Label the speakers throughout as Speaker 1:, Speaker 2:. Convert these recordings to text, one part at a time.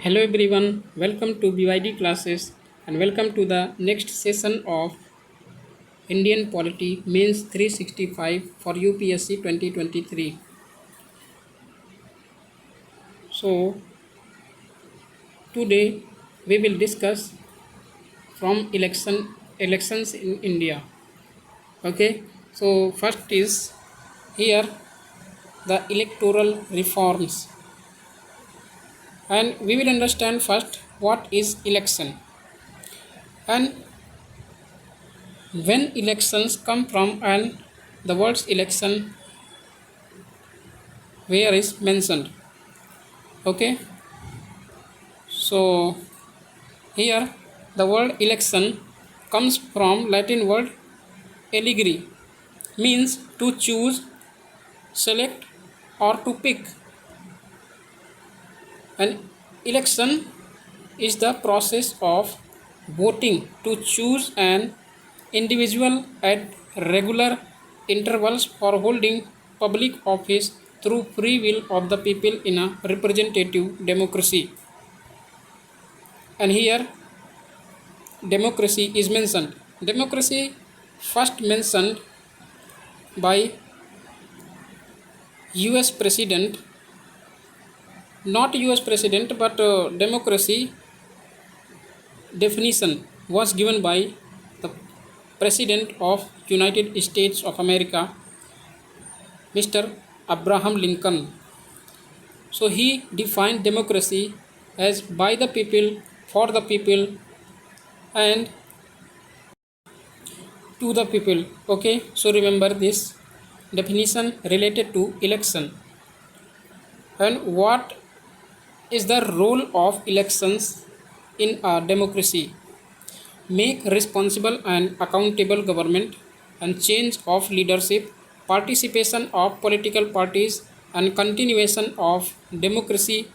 Speaker 1: Hello everyone, welcome to BYD Classes and welcome to the next session of Indian Polity Mains 365 for UPSC 2023. So today we will discuss from elections in India. Okay, so first is here the electoral reforms, and we will understand first what is election and when elections come from, and the words election where is mentioned. Okay, so here the word election comes from Latin word eligere, means to choose, select, or to pick. And election is the process of voting to choose an individual at regular intervals for holding public office through free will of the people in a representative democracy. And here democracy is mentioned. Democracy first mentioned by US president, not US president, but democracy definition was given by the president of United States of America, Mr. Abraham Lincoln. So he defined democracy as by the people, for the people, and to the people. Okay, so remember this definition related to election. And what is the role of elections in a democracy? Make responsible and accountable government and change of leadership, participation of political parties, and continuation of democracy,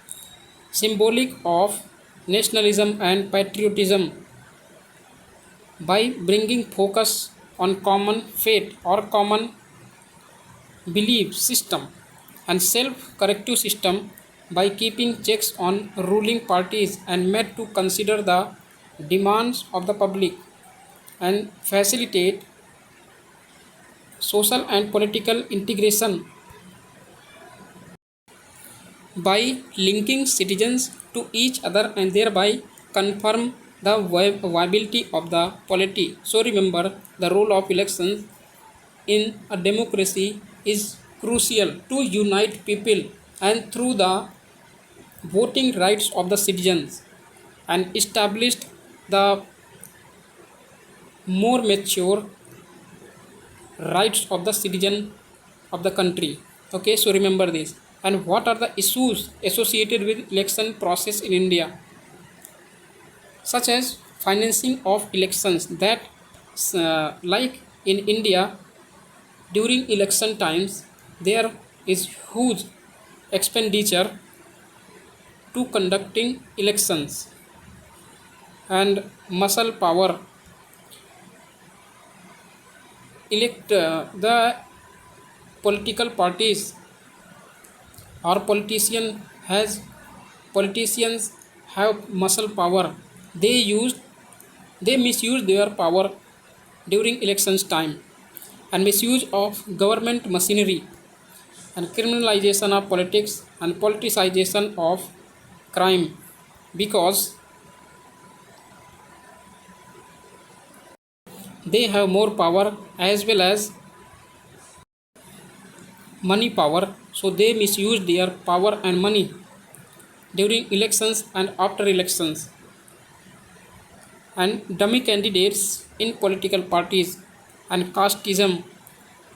Speaker 1: symbolic of nationalism and patriotism by bringing focus on common faith or common belief system and self-corrective system by keeping checks on ruling parties and made to consider the demands of the public and facilitate social and political integration by linking citizens to each other and thereby confirm the viability of the polity. So remember, the role of elections in a democracy is crucial to unite people and through the voting rights of the citizens and established the more mature rights of the citizen of the country. Okay, so remember this. And what are the issues associated with election process in India, such as financing of elections, that like in India during election times there is huge expenditure to conducting elections and muscle power the political parties or politicians have muscle power. They misuse their power during elections time, and misuse of government machinery and criminalization of politics and politicization of crime, because they have more power as well as money power, so they misuse their power and money during elections and after elections. And dummy candidates in political parties and casteism,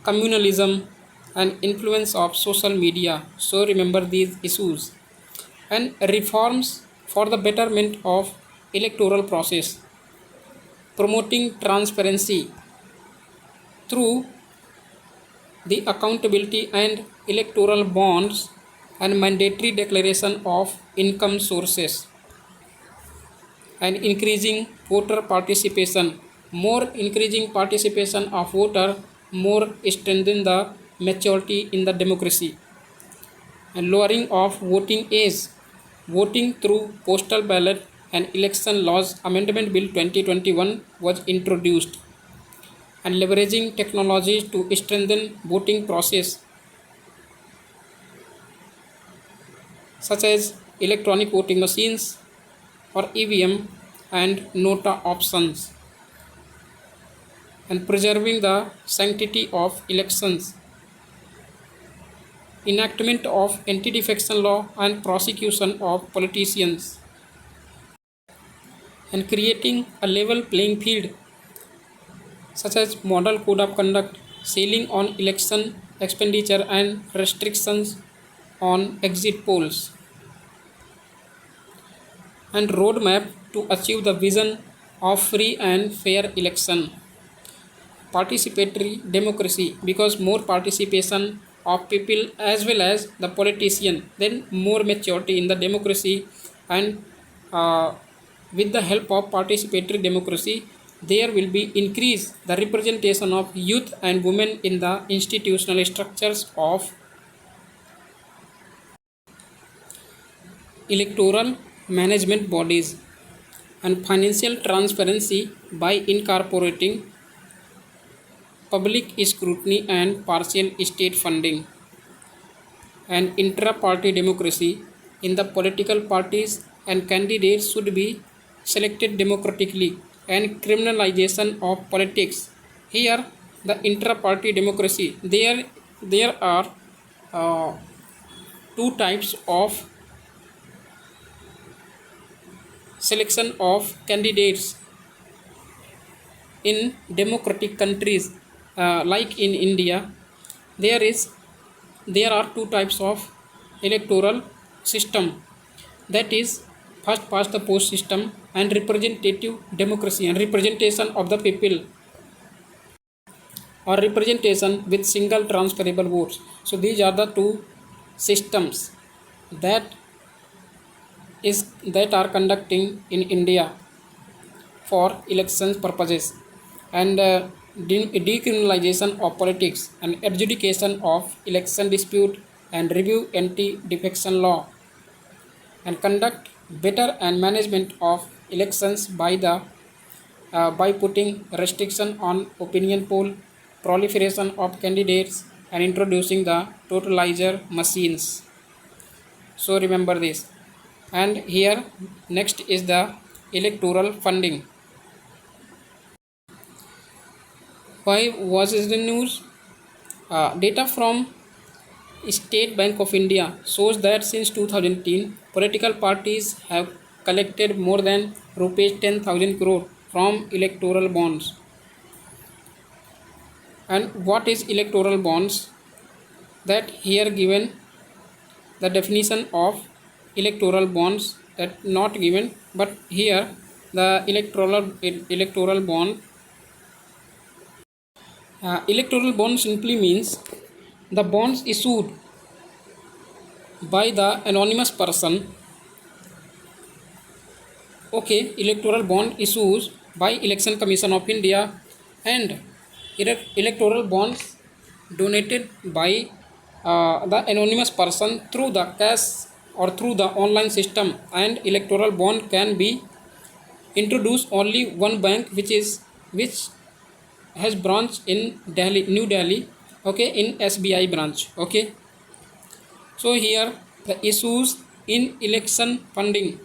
Speaker 1: communalism, and influence of social media. So remember these issues. And reforms for the betterment of electoral process, promoting transparency through the accountability and electoral bonds and mandatory declaration of income sources, and increasing voter participation. More increasing participation of voter, more strengthen the maturity in the democracy, and lowering of voting age voting through postal ballot and election laws amendment bill 2021 was introduced, and leveraging technology to strengthen voting process such as electronic voting machines or EVM and nota options, and preserving the sanctity of elections, enactment of anti-defection law and prosecution of politicians, and creating a level playing field such as model code of conduct, ceiling on election expenditure and restrictions on exit polls, and roadmap to achieve the vision of free and fair election. Participatory democracy, because more participation of people as well as the politician, then more maturity in the democracy, and uh, with the help of participatory democracy there will be increase the representation of youth and women in the institutional structures of electoral management bodies, and financial transparency by incorporating public scrutiny and partial state funding, and intra-party democracy, in the political parties and candidates should be selected democratically, and criminalization of politics. Here the intra-party democracy, there are uh, two types of selection of candidates in democratic countries, like in India. there is there are two types of electoral system, that is first past the post system and representative democracy, and representation of the people or representation with single transferable votes. So these are the two systems that that are conducting in India for elections purposes, and decriminalization of politics, and adjudication of election dispute, and review anti-defection law, and conduct better and management of elections by putting restriction on opinion poll, proliferation of candidates, and introducing the totalizer machines. So remember this. And here next is the electoral funding. Why was it the news? Data from State Bank of India shows that since 2010, political parties have collected more than rupees 10,000 crore from electoral bonds. And what is electoral bonds? That here given the definition of electoral bonds, that not given, but here the electoral bond. Electoral bond simply means the bonds issued by the anonymous person. Okay, electoral bond issues by Election Commission of India, and electoral bonds donated by the anonymous person through the cash or through the online system. And electoral bond can be introduced only one bank, which has branch in Delhi, New Delhi, okay, in SBI branch. Okay, so here the issues in election funding,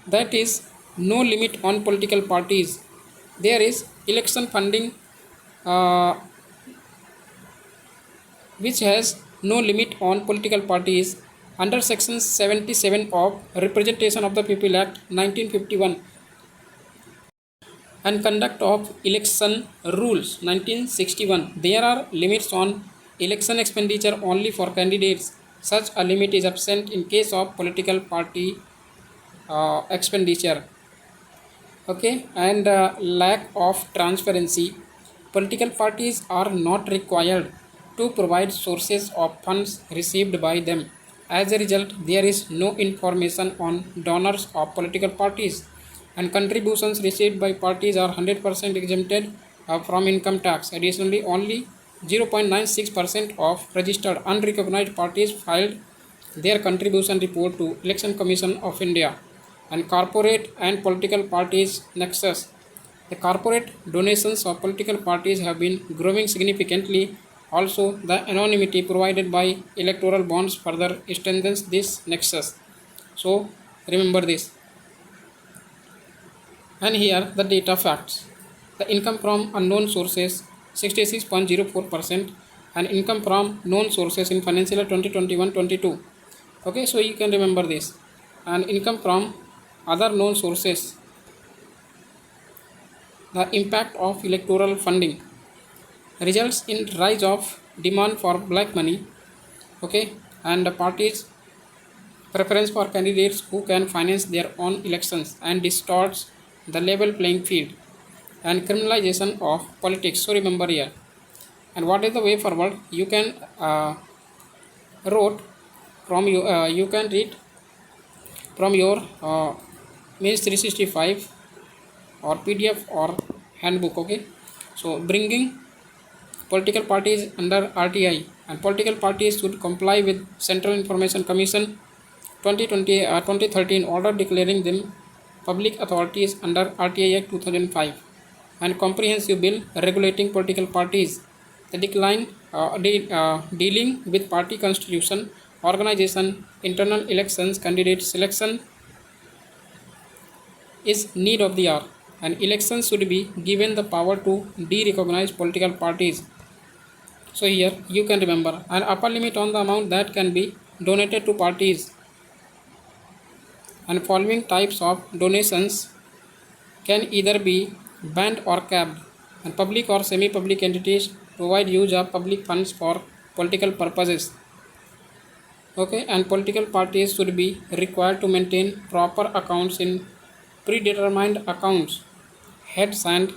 Speaker 1: that is no limit on political parties. There is election funding uh, which has no limit on political parties under section 77 of Representation of the People Act 1951, and Conduct of Election Rules 1961. There are limits on election expenditure only for candidates. Such a limit is absent in case of political party expenditure. Okay, and lack of transparency. Political parties are not required to provide sources of funds received by them. As a result, there is no information on donors of political parties, and contributions received by parties are 100% exempted from income tax. Additionally, only 0.96% of registered unrecognized parties filed their contribution report to Election Commission of India. And corporate and political parties nexus. The corporate donations of political parties have been growing significantly. Also, the anonymity provided by electoral bonds further strengthens this nexus. So, remember this. And here the data facts. The income from unknown sources 66.04% and income from known sources in financial year 2021-22. Okay, so you can remember this. And income from other known sources, the impact of electoral funding results in rise of demand for black money. Okay, and the parties preference for candidates who can finance their own elections and distorts the level playing field, and criminalization of politics. So remember here. And what is the way forward? You can wrote from you can read from your means 365 or PDF or handbook. Okay, so bringing political parties under RTI, and political parties should comply with Central Information Commission 2013 order declaring them public authorities under RTI Act 2005, and comprehensive bill regulating political parties. The decline dealing with party constitution, organization, internal elections, candidate selection is need of the hour, and elections should be given the power to de-recognize political parties. So here you can remember an upper limit on the amount that can be donated to parties, and following types of donations can either be banned or capped, and public or semi-public entities provide use of public funds for political purposes. Okay, and political parties should be required to maintain proper accounts in predetermined accounts heads, and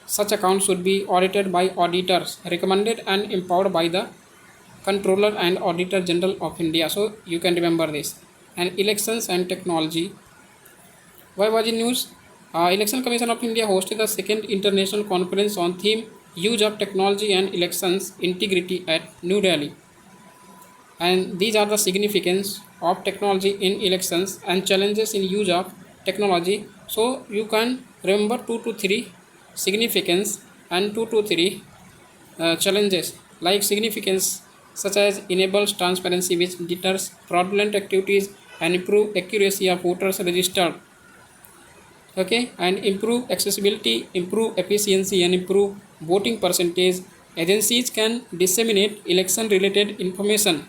Speaker 1: such accounts should be audited by auditors recommended and empowered by the Controller and Auditor General of India. So you can remember this. And elections and technology. BYD News. Election Commission of India hosted the second international conference on theme use of technology and elections integrity at New Delhi. And these are the significance of technology in elections and challenges in use of technology. So you can remember 2 to 3 significance and 2 to 3 challenges. Like significance such as enables transparency which deters fraudulent activities and improve accuracy of voters registered. Okay, and improve accessibility, improve efficiency, and improve voting percentage. Agencies can disseminate election related information.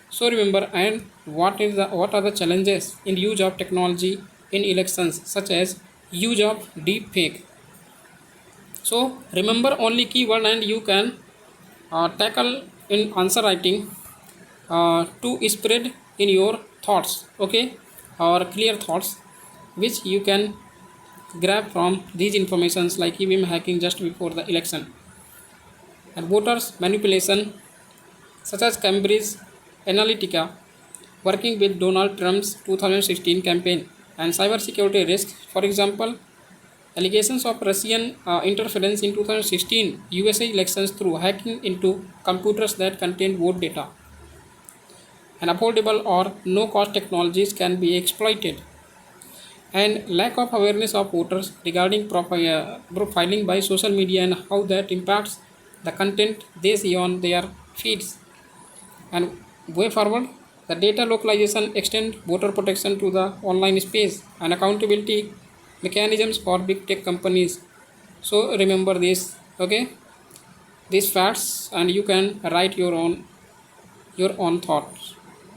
Speaker 1: So remember, and what are the challenges in use of technology in elections, such as use of deep fake. So remember only keyword, and you can tackle in answer writing to spread in your thoughts. Okay, or clear thoughts which you can grab from these informations like EVM hacking just before the election, and voters manipulation such as Cambridge Analytica working with Donald Trump's 2016 campaign, and cybersecurity risks. For example, allegations of Russian interference in 2016 USA elections through hacking into computers that contained vote data, and affordable or no-cost technologies can be exploited, and lack of awareness of voters regarding profiling by social media and how that impacts the content they see on their feeds. And way forward, the data localization extend voter protection to the online space, and accountability mechanisms for big tech companies. So remember this. Okay, these facts, and you can write your own thoughts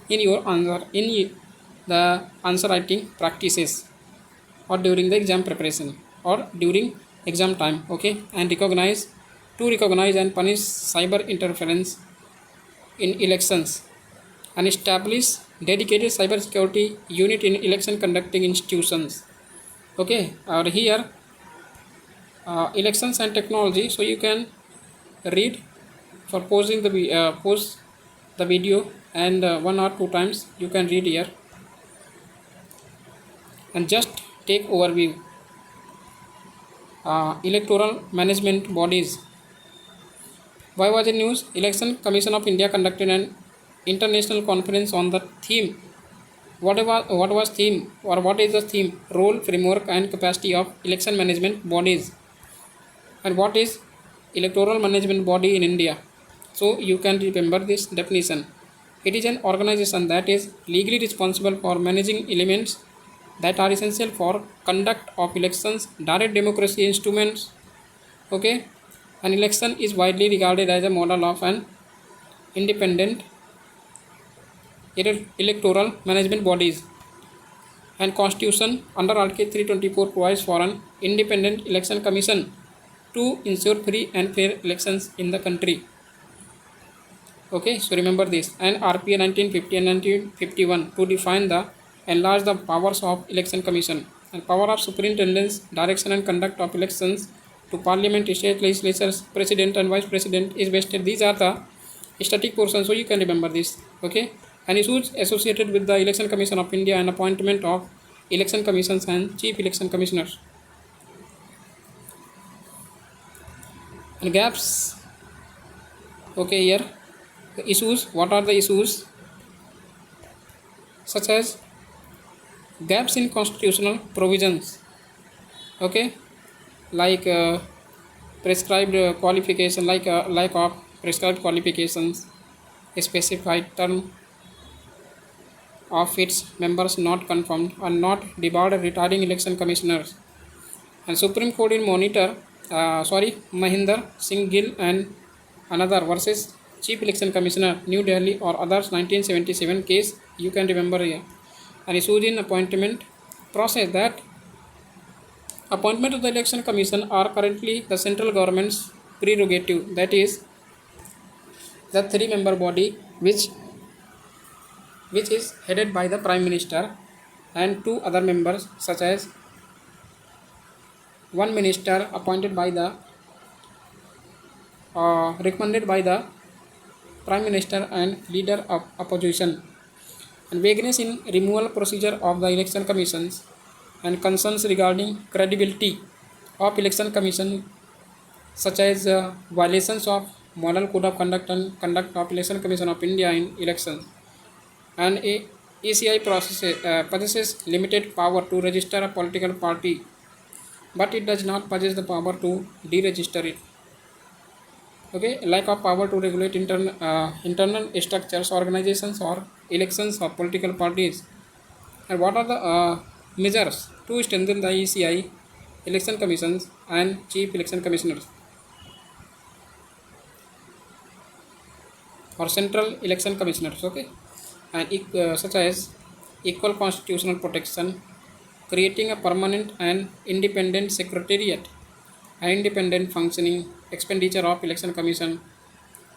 Speaker 1: in your answer in the answer writing practices, or during the exam preparation, or during exam time. Okay, and recognize and punish cyber interference in elections, and establish dedicated cybersecurity unit in election conducting institutions. Okay, or here elections and technology. So you can read for pausing the pause the video, and 1 or 2 times you can read here, and just take overview. Electoral management bodies. Why was it news? Election Commission of India conducted an international conference on the theme. What was theme, or what is the theme? Role, framework and capacity of election management bodies. And what is electoral management body in India? So you can remember this definition. It is an organization that is legally responsible for managing elements that are essential for conduct of elections, direct democracy instruments. Okay, an election is widely regarded as a model of an independent electoral management bodies, and constitution under Article 324 provides for an independent election commission to ensure free and fair elections in the country. Okay, so remember this. And RPA 1950 and 1951 to define the enlarge the powers of election commission. And power of superintendence, direction and conduct of elections to parliament, state legislatures, president and vice president is vested. These are the static portions, so you can remember this. Okay, and issues associated with the Election Commission of India and appointment of election commissions and chief election commissioners. And gaps. Okay, here the issues. What are the issues? Such as gaps in constitutional provisions. Okay, like prescribed qualification, like lack of prescribed qualifications, a specified term of its members not confirmed, or not debarred retiring election commissioners. And Supreme Court in Mahinder Singh Gill and another versus Chief Election Commissioner, New Delhi or others, 1977 case, you can remember here. And issues in appointment process, that appointment of the election commission are currently the central government's prerogative, that is the 3-member body which is headed by the Prime Minister and 2 other members, such as 1 minister appointed by the recommended by the Prime Minister and leader of opposition. And vagueness in removal procedure of the election commissions, and concerns regarding credibility of election commission, such as violations of model code of conduct and conduct of election commission of India in elections. And ECI possesses limited power to register a political party, but it does not possess the power to deregister it. Okay, lack of power to regulate internal structures, organizations or elections of political parties. And what are the measures to strengthen the ECI, election commissions and chief election commissioners, or central election commissioners? Okay, and such as equal constitutional protection, creating a permanent and independent secretariat, and independent functioning. Expenditure of election commission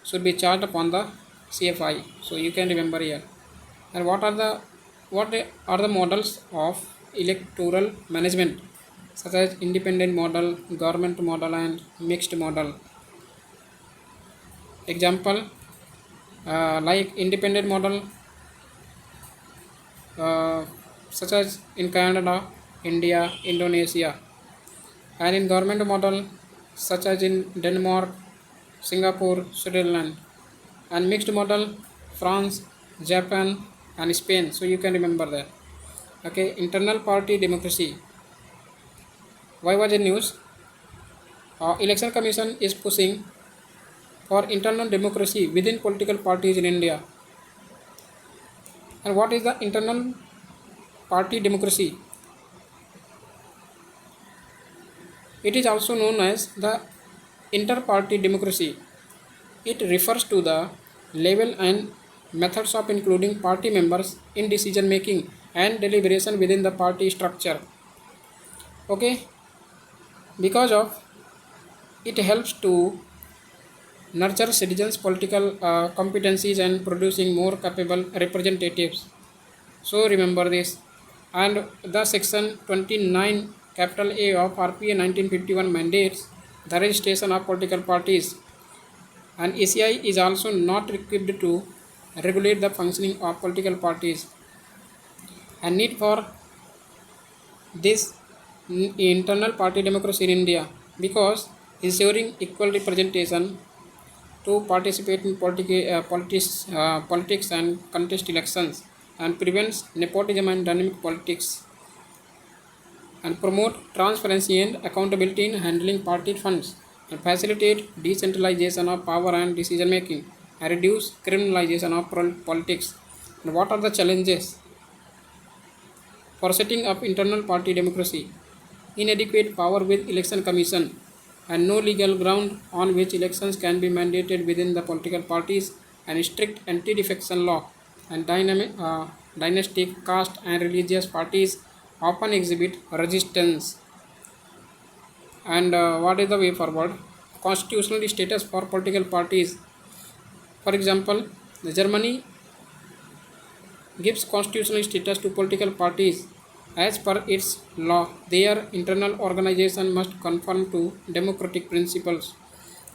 Speaker 1: should be charged upon the CFI, so you can remember here. And what are the models of electoral management, such as independent model, government model and mixed model? Example, like independent model, such as in Canada, India, Indonesia, and in government model, such as in Denmark, Singapore, Switzerland, and mixed model, France, Japan and Spain, so you can remember that. Okay, internal party democracy. Why was it news? Election commission is pushing for internal democracy within political parties in India. And what is the internal party democracy? It is also known as the inter-party democracy. It refers to the level and methods of including party members in decision making and deliberation within the party structure. Okay, because of it helps to nurture citizens' political competencies and producing more capable representatives. So remember this. And the section 29 capital A of RPA 1951 mandates the registration of political parties, and ACI is also not equipped to regulate the functioning of political parties. And need for this internal party democracy in India, because ensuring equal representation to participate in politics and contest elections, and prevents nepotism and dynamic politics, and promote transparency and accountability in handling party funds, and facilitate decentralization of power and decision making, and reduce criminalization of politics. And what are the challenges for setting up internal party democracy? Inadequate power with election commission, and no legal ground on which elections can be mandated within the political parties, and strict anti-defection law, and dynastic, caste and religious parties often exhibit resistance. And what is the way forward? Constitutional status for political parties. For example, the Germany gives constitutional status to political parties. As per its law, their internal organization must conform to democratic principles,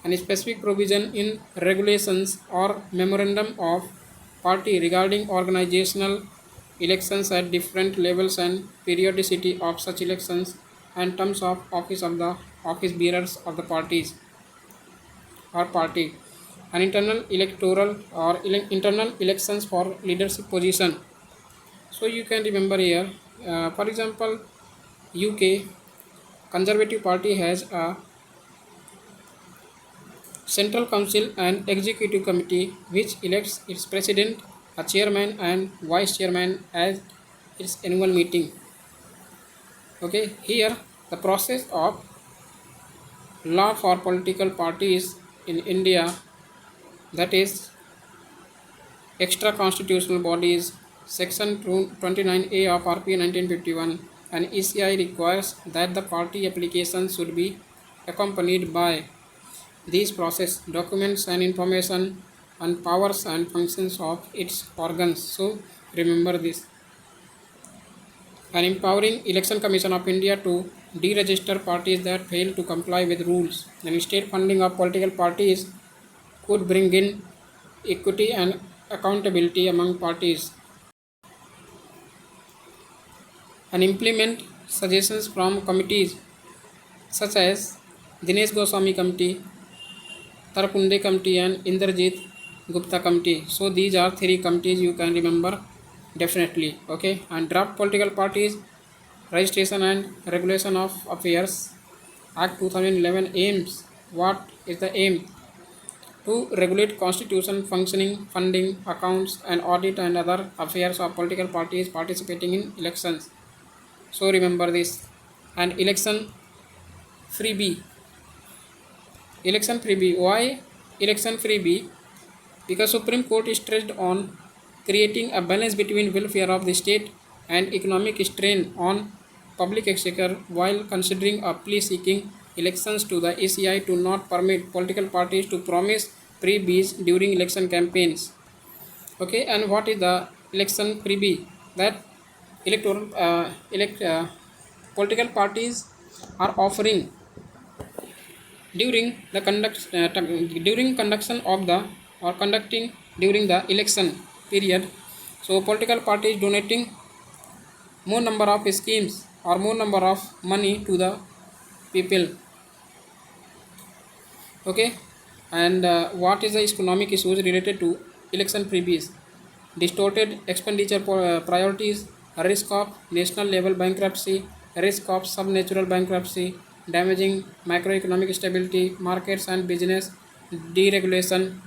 Speaker 1: and specific provision in regulations or memorandum of party regarding organizational elections at different levels and periodicity of such elections, and terms of office bearers of the parties or party, and internal electoral or internal elections for leadership position. So you can remember here, for example, UK Conservative Party has a Central Council and Executive Committee which elects its president, a chairman and vice chairman at its annual meeting. Okay, here the process of law for political parties in India, that is extra constitutional bodies, section 29A of RP 1951, and ECI requires that the party application should be accompanied by these process documents and information on powers and functions of its organs. So remember this. And empowering Election Commission of India to deregister parties that fail to comply with rules, and state funding of political parties could bring in equity and accountability among parties, and implement suggestions from committees such as Dinesh Goswami Committee, Tarakunde Committee and Indrajit Gupta Committee. So these are three committees you can remember definitely. Okay, and draft political parties registration and regulation of affairs Act 2011 aims. What is the aim? To regulate constitution, functioning, funding, accounts and audit and other affairs of political parties participating in elections. So remember this. And election freebie. Election freebie. Why election freebie? Because Supreme Court is stressed on creating a balance between welfare of the state and economic strain on public exchequer while considering a plea seeking elections to the ACI to not permit political parties to promise freebies during election campaigns. Okay, and what is the election freebie? That political parties are offering during the conduction of the or conducting during the election period. So political parties donating more number of schemes or more number of money to the people. Okay, and what is the economic issues related to election freebies? Distorted expenditure priorities, risk of national level bankruptcy, risk of subnatural bankruptcy, damaging macroeconomic stability, markets and business deregulation,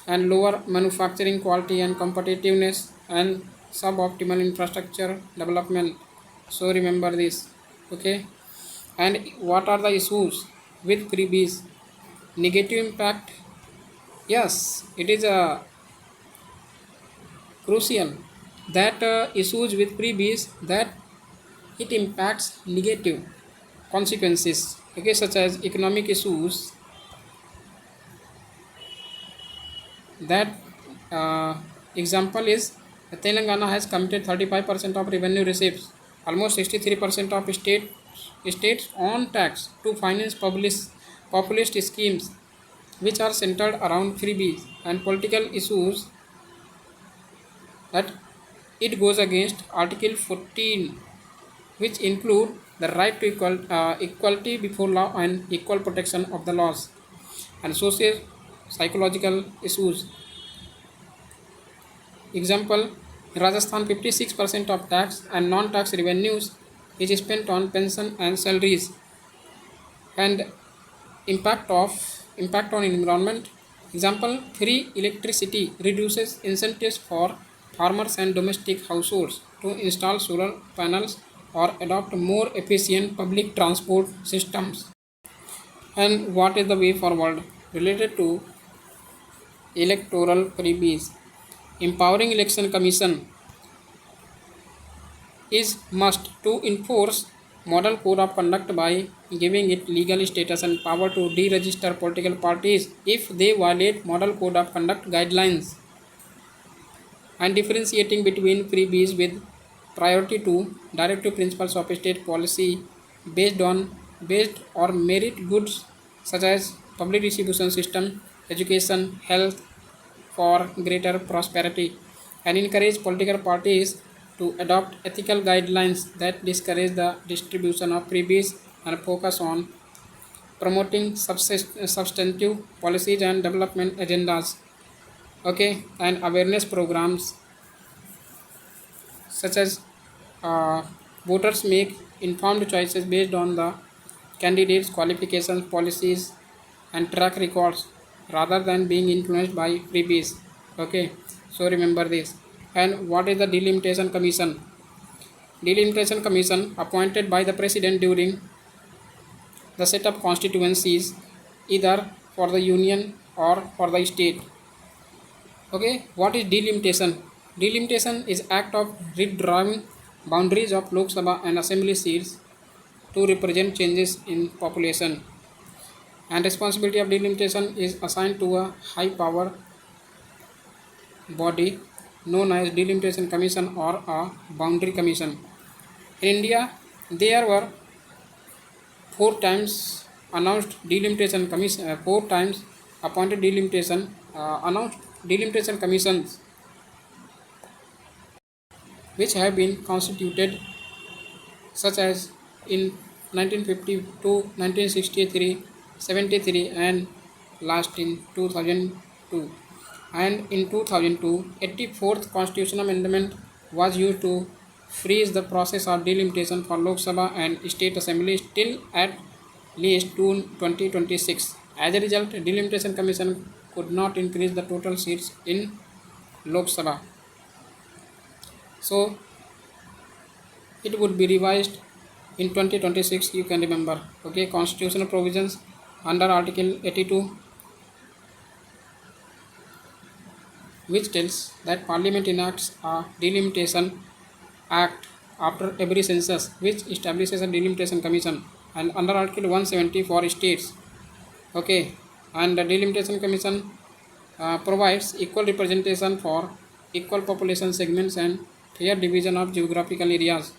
Speaker 1: and lower manufacturing quality and competitiveness, and suboptimal infrastructure development. So remember this. Okay, and what are the issues with freebies? Negative impact. Yes, it is a crucial that issues with freebies, that it impacts negative consequences. Okay, such as economic issues, that example is Telangana has committed 35% of revenue receipts, almost 63% of states on tax to finance populist schemes which are centered around freebies and political issues, that it goes against Article 14, which include the right to equality before law and equal protection of the laws, and psychological issues. Example, in Rajasthan 56% of tax and non-tax revenues is spent on pension and salaries. And impact on environment. Example, free electricity reduces incentives for farmers and domestic households to install solar panels or adopt more efficient public transport systems. And what is the way forward related to electoral freebies? Empowering election commission is must to enforce model code of conduct by giving it legal status and power to deregister political parties if they violate model code of conduct guidelines, and differentiating between freebies with priority to directive principles of state policy based or merit goods such as public distribution system, education, health for greater prosperity, and encourage political parties to adopt ethical guidelines that discourage the distribution of freebies and focus on promoting substantive policies and development agendas. Okay, and awareness programs such as uh, voters make informed choices based on the candidates' qualifications, policies, and track records rather than being influenced by freebies. Okay, so remember this. And what is the delimitation commission? Delimitation commission appointed by the president during the set up constituencies either for the union or for the state. Okay, what is delimitation? Delimitation is act of redrawing boundaries of Lok Sabha and Assembly seats to represent changes in population. And responsibility of delimitation is assigned to a high power body known as delimitation commission or a boundary commission. In India, there were four times announced delimitation commission, four times appointed delimitation announced delimitation commissions which have been constituted, such as in 1952, 1963, 73, and last in 2002. And in 2002, 84th Constitutional Amendment was used to freeze the process of delimitation for Lok Sabha and State Assembly till at least 2026. As a result, delimitation commission could not increase the total seats in Lok Sabha. So it would be revised in 2026, you can remember. Okay, constitutional provisions under Article 82, which tells that Parliament enacts a delimitation act after every census, which establishes a delimitation commission, and under Article 170 for states. Okay, and the delimitation commission provides equal representation for equal population segments and fair division of geographical areas,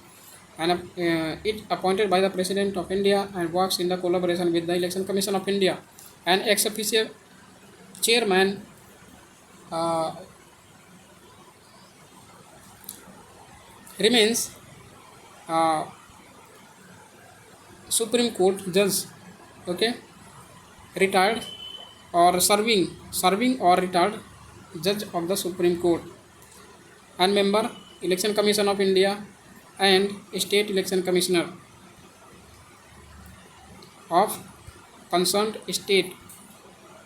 Speaker 1: and it appointed by the President of India and works in the collaboration with the Election Commission of India, and ex officio chairman remains uh, Supreme Court judge. Okay, retired or serving or retired judge of the Supreme Court, and member Election Commission of India and State Election Commissioner of concerned state,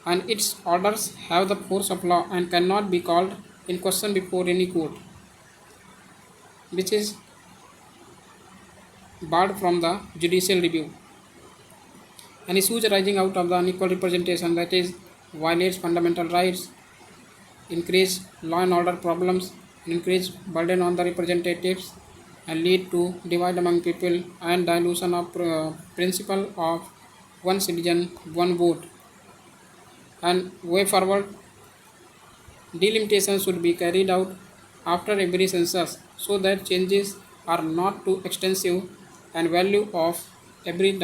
Speaker 1: and its orders have the force of law and cannot be called in question before any court, which is barred from the judicial review. And issues arising out of the unequal representation, that is violates fundamental rights, increase law and order problems, increase burden on the representatives, and lead to divide among people and dilution of principle of one citizen, one vote. And way forward, delimitation should be carried out after every census so that changes are not too extensive and value of every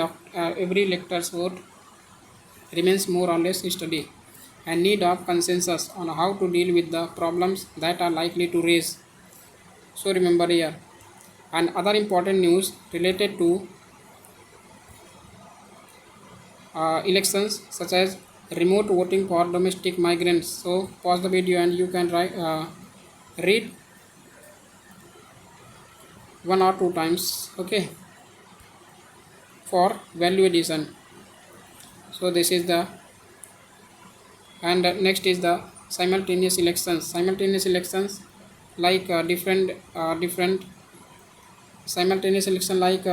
Speaker 1: elector's vote remains more or less steady, and need of consensus on how to deal with the problems that are likely to raise. So remember here, and other important news related to elections, such as remote voting for domestic migrants. So pause the video and you can read one or two times, okay, for value addition. So this is the, and next is the simultaneous elections. Simultaneous elections like different simultaneous election like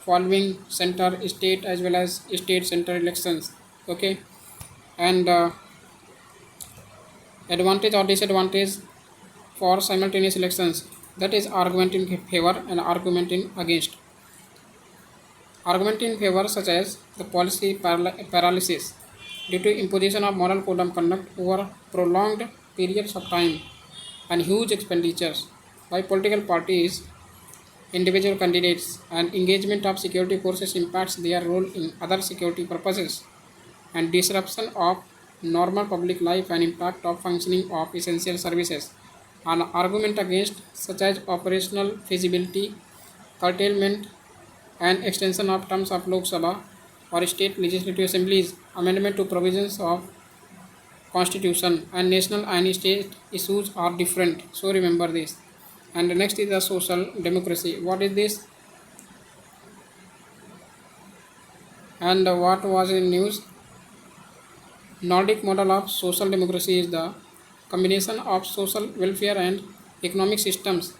Speaker 1: following center, state as well as state center elections, okay. And advantage or disadvantage for simultaneous elections, that is argument in favor and argument in against. Argument in favor such as the policy paralysis due to imposition of moral code of conduct over prolonged periods of time and huge expenditures by political parties, individual candidates, and engagement of security forces impacts their role in other security purposes and disruption of normal public life and impact of functioning of essential services. An argument against such as operational feasibility, curtailment and extension of terms of Lok Sabha or state legislative assemblies, amendment to provisions of constitution and national and state issues are different. So remember this. And the next is the social democracy. What is this? And what was in news? Nordic model of social democracy is the combination of social welfare and economic systems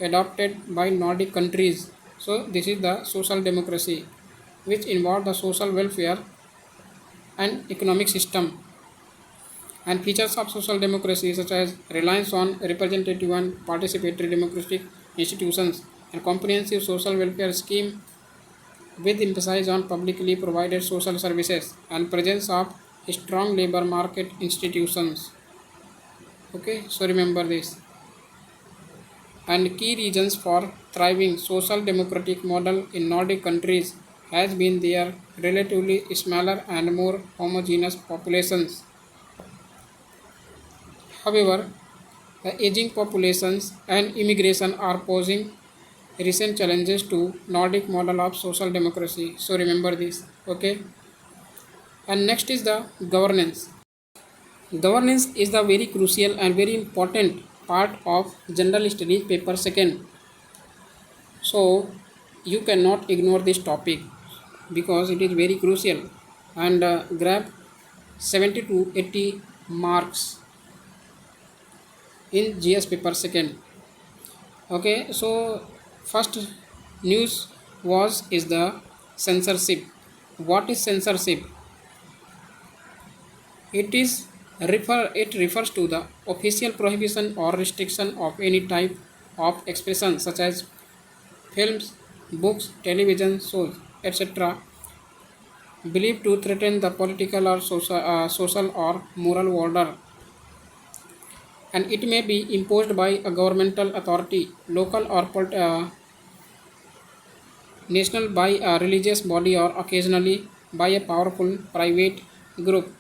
Speaker 1: adopted by Nordic countries. So this is the social democracy, which involve the social welfare and economic system. And features of social democracy such as reliance on representative and participatory democratic institutions and comprehensive social welfare scheme with emphasis on publicly provided social services and presence of strong labor market institutions. Okay, so remember this. And key reasons for thriving social democratic model in Nordic countries has been their relatively smaller and more homogeneous populations. However, the aging populations and immigration are posing recent challenges to Nordic model of social democracy. So remember this, okay? And next is the governance. Governance is the very crucial and very important part of general studies paper second. So you cannot ignore this topic because it is very crucial, and grab 70 to 80 marks in GS paper second. Okay, so first news is the censorship. What is censorship? It refers to the official prohibition or restriction of any type of expression such as films, books, television shows, etc. believed to threaten the political or social or moral order, and it may be imposed by a governmental authority, local or national, by a religious body, or occasionally by a powerful private group,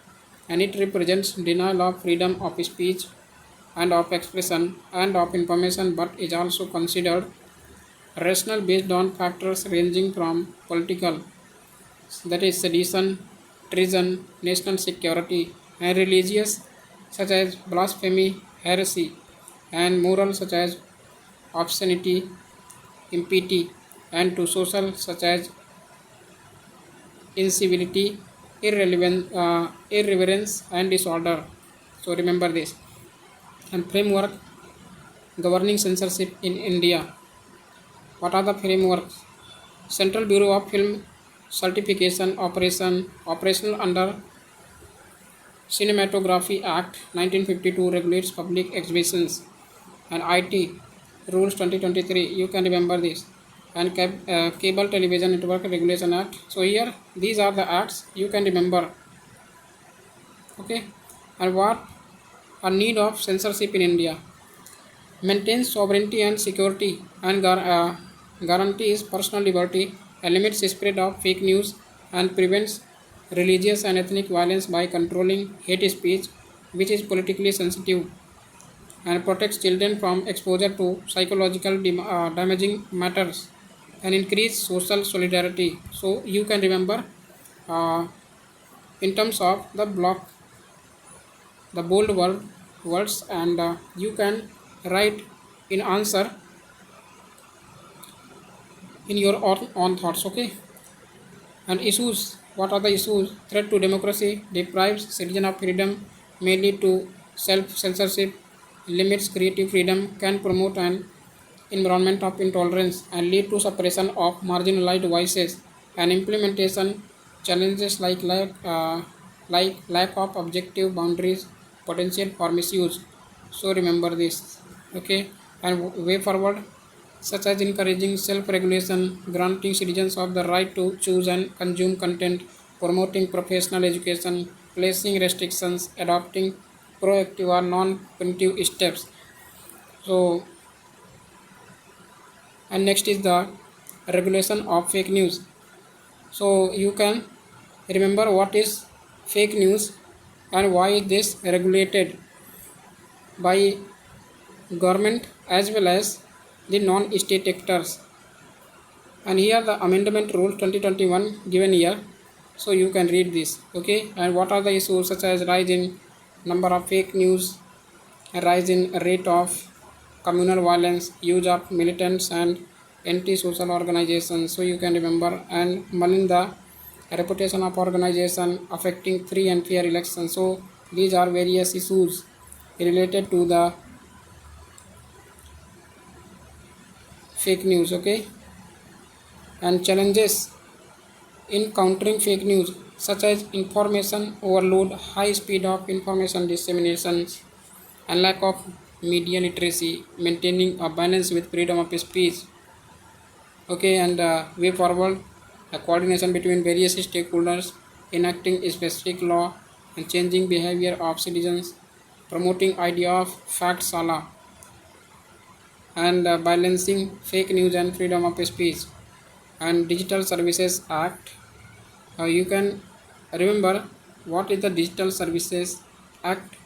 Speaker 1: and it represents denial of freedom of speech and of expression and of information, but is also considered rational based on factors ranging from political, that is sedition, treason, national security, and religious such as blasphemy, heresy, and moral such as obscenity, impiety, and to social such as incivility, irreverence, and disorder. So remember this. And framework governing censorship in India. What are the frameworks? Central Bureau of Film Certification operational under Cinematography Act 1952 regulates public exhibitions, and IT Rules 2023. You can remember this. And Cable Television Network Regulation Act. So here these are the acts you can remember. Okay, and what a need of censorship in India? Maintains sovereignty and security and guarantees personal liberty, and limits the spread of fake news, and prevents religious and ethnic violence by controlling hate speech, which is politically sensitive, and protects children from exposure to psychological damaging matters, and increase social solidarity. So you can remember in terms of the block, the bold words, and you can write in answer in your own thoughts. Okay. And issues, what are the issues? Threat to democracy, deprives citizen of freedom, may lead to self-censorship, limits creative freedom, can promote an environment of intolerance, and lead to suppression of marginalized voices, and implementation challenges like lack of objective boundaries, potential for misuse. So remember this. Okay. And way forward, such as encouraging self-regulation, granting citizens of the right to choose and consume content, promoting professional education, placing restrictions, adopting proactive or non-punitive steps. So, and next is the regulation of fake news. So you can remember what is fake news and why is this regulated by government as well as the non-state actors. And here the amendment rule 2021 given here, so you can read this. Okay. And what are the issues such as rise in number of fake news, rise in rate of communal violence, use of militants and anti-social organizations, so you can remember. And mulling the reputation of organization, affecting free and fair elections. So these are various issues related to the fake news. Okay. And challenges in countering fake news, such as information overload, high speed of information disseminations, and lack of media literacy, maintaining a balance with freedom of speech. Okay. And way forward, a coordination between various stakeholders, enacting a specific law and changing behavior of citizens, promoting idea of fact sala, and balancing fake news and freedom of speech. And Digital Services Act, you can remember what is the Digital Services Act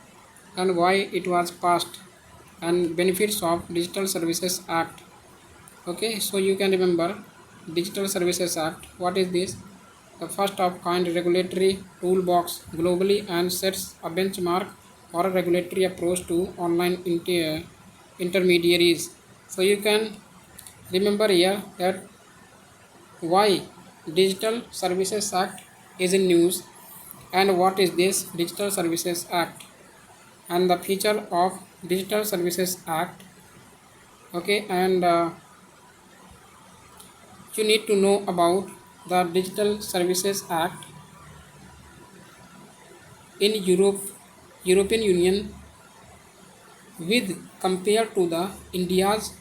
Speaker 1: and why it was passed, and benefits of Digital Services Act. Okay. So you can remember Digital Services Act, what is this? The first of kind regulatory toolbox globally, and sets a benchmark for a regulatory approach to online intermediaries. So you can remember here that why Digital Services Act is in news, and what is this Digital Services Act, and the feature of Digital Services Act. Okay. And you need to know about the Digital Services Act in European Union with compared to the India's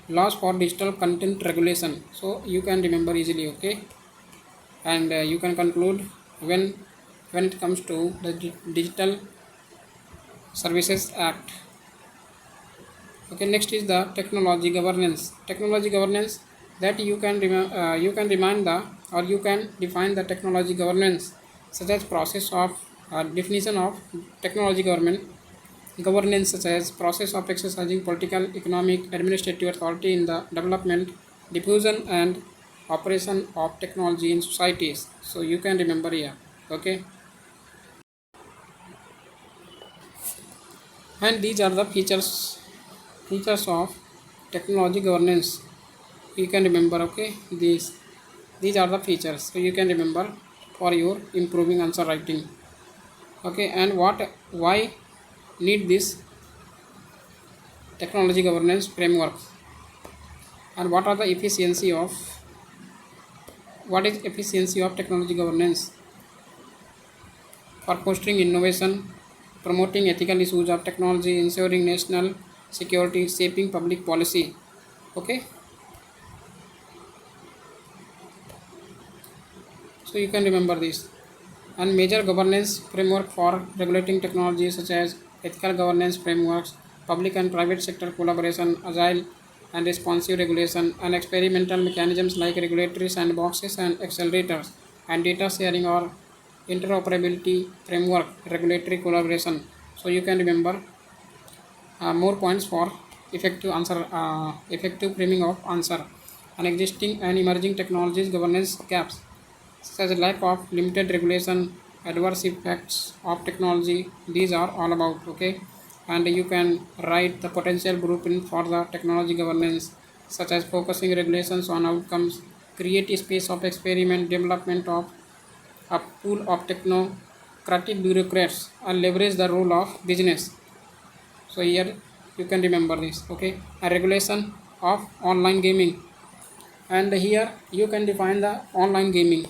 Speaker 1: laws for digital content regulation. So you can remember easily. Okay. And you can conclude when it comes to the Digital Services Act. Okay. Next is the technology governance. Technology governance, that you can remind the, or you can define the technology governance, such as process of definition of technology governance, such as process of exercising political, economic, administrative authority in the development, diffusion and operation of technology in societies. So you can remember here. Okay. And these are the features of technology governance, you can remember. Okay. These are the features, so you can remember for your improving answer writing. Okay. And why need this technology governance framework, and what is efficiency of technology governance? For fostering innovation, promoting ethical use of technology, ensuring national security, shaping public policy. Okay. So you can remember this. And major governance framework for regulating technology, such as ethical governance frameworks, public and private sector collaboration, agile and responsive regulation, and experimental mechanisms like regulatory sandboxes and accelerators, and data sharing or interoperability framework, regulatory collaboration. So you can remember more points for effective framing of answer. And existing and emerging technologies governance gaps, such as lack of limited regulation, adverse effects of technology, these are all about. Okay, and you can write the potential blueprint for the technology governance, such as focusing regulations on outcomes, create a space of experiment, development of a pool of technocratic bureaucrats, and leverage the role of business. So here you can remember this. Okay, a regulation of online gaming, and here you can define the online gaming,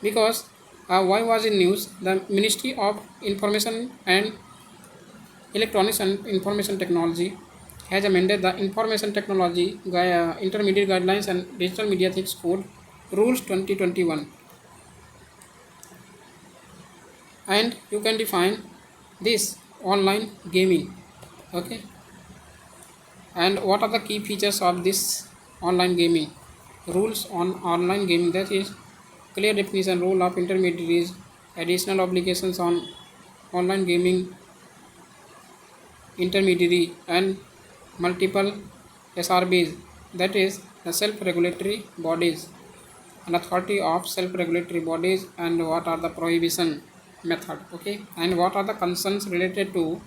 Speaker 1: because why was in news, the Ministry of Information and Electronics and Information Technology has amended the Information Technology Intermediate Guidelines and Digital Media Ethics Code Rules 2021, and you can define this online gaming. Okay, and what are the key features of this online gaming? Rules on online gaming, that is clear definition, role of intermediaries, additional obligations on online gaming intermediary, and multiple SRBs, that is the self-regulatory bodies, and authority of self-regulatory bodies, and what are the prohibition method. Okay, and what are the concerns related to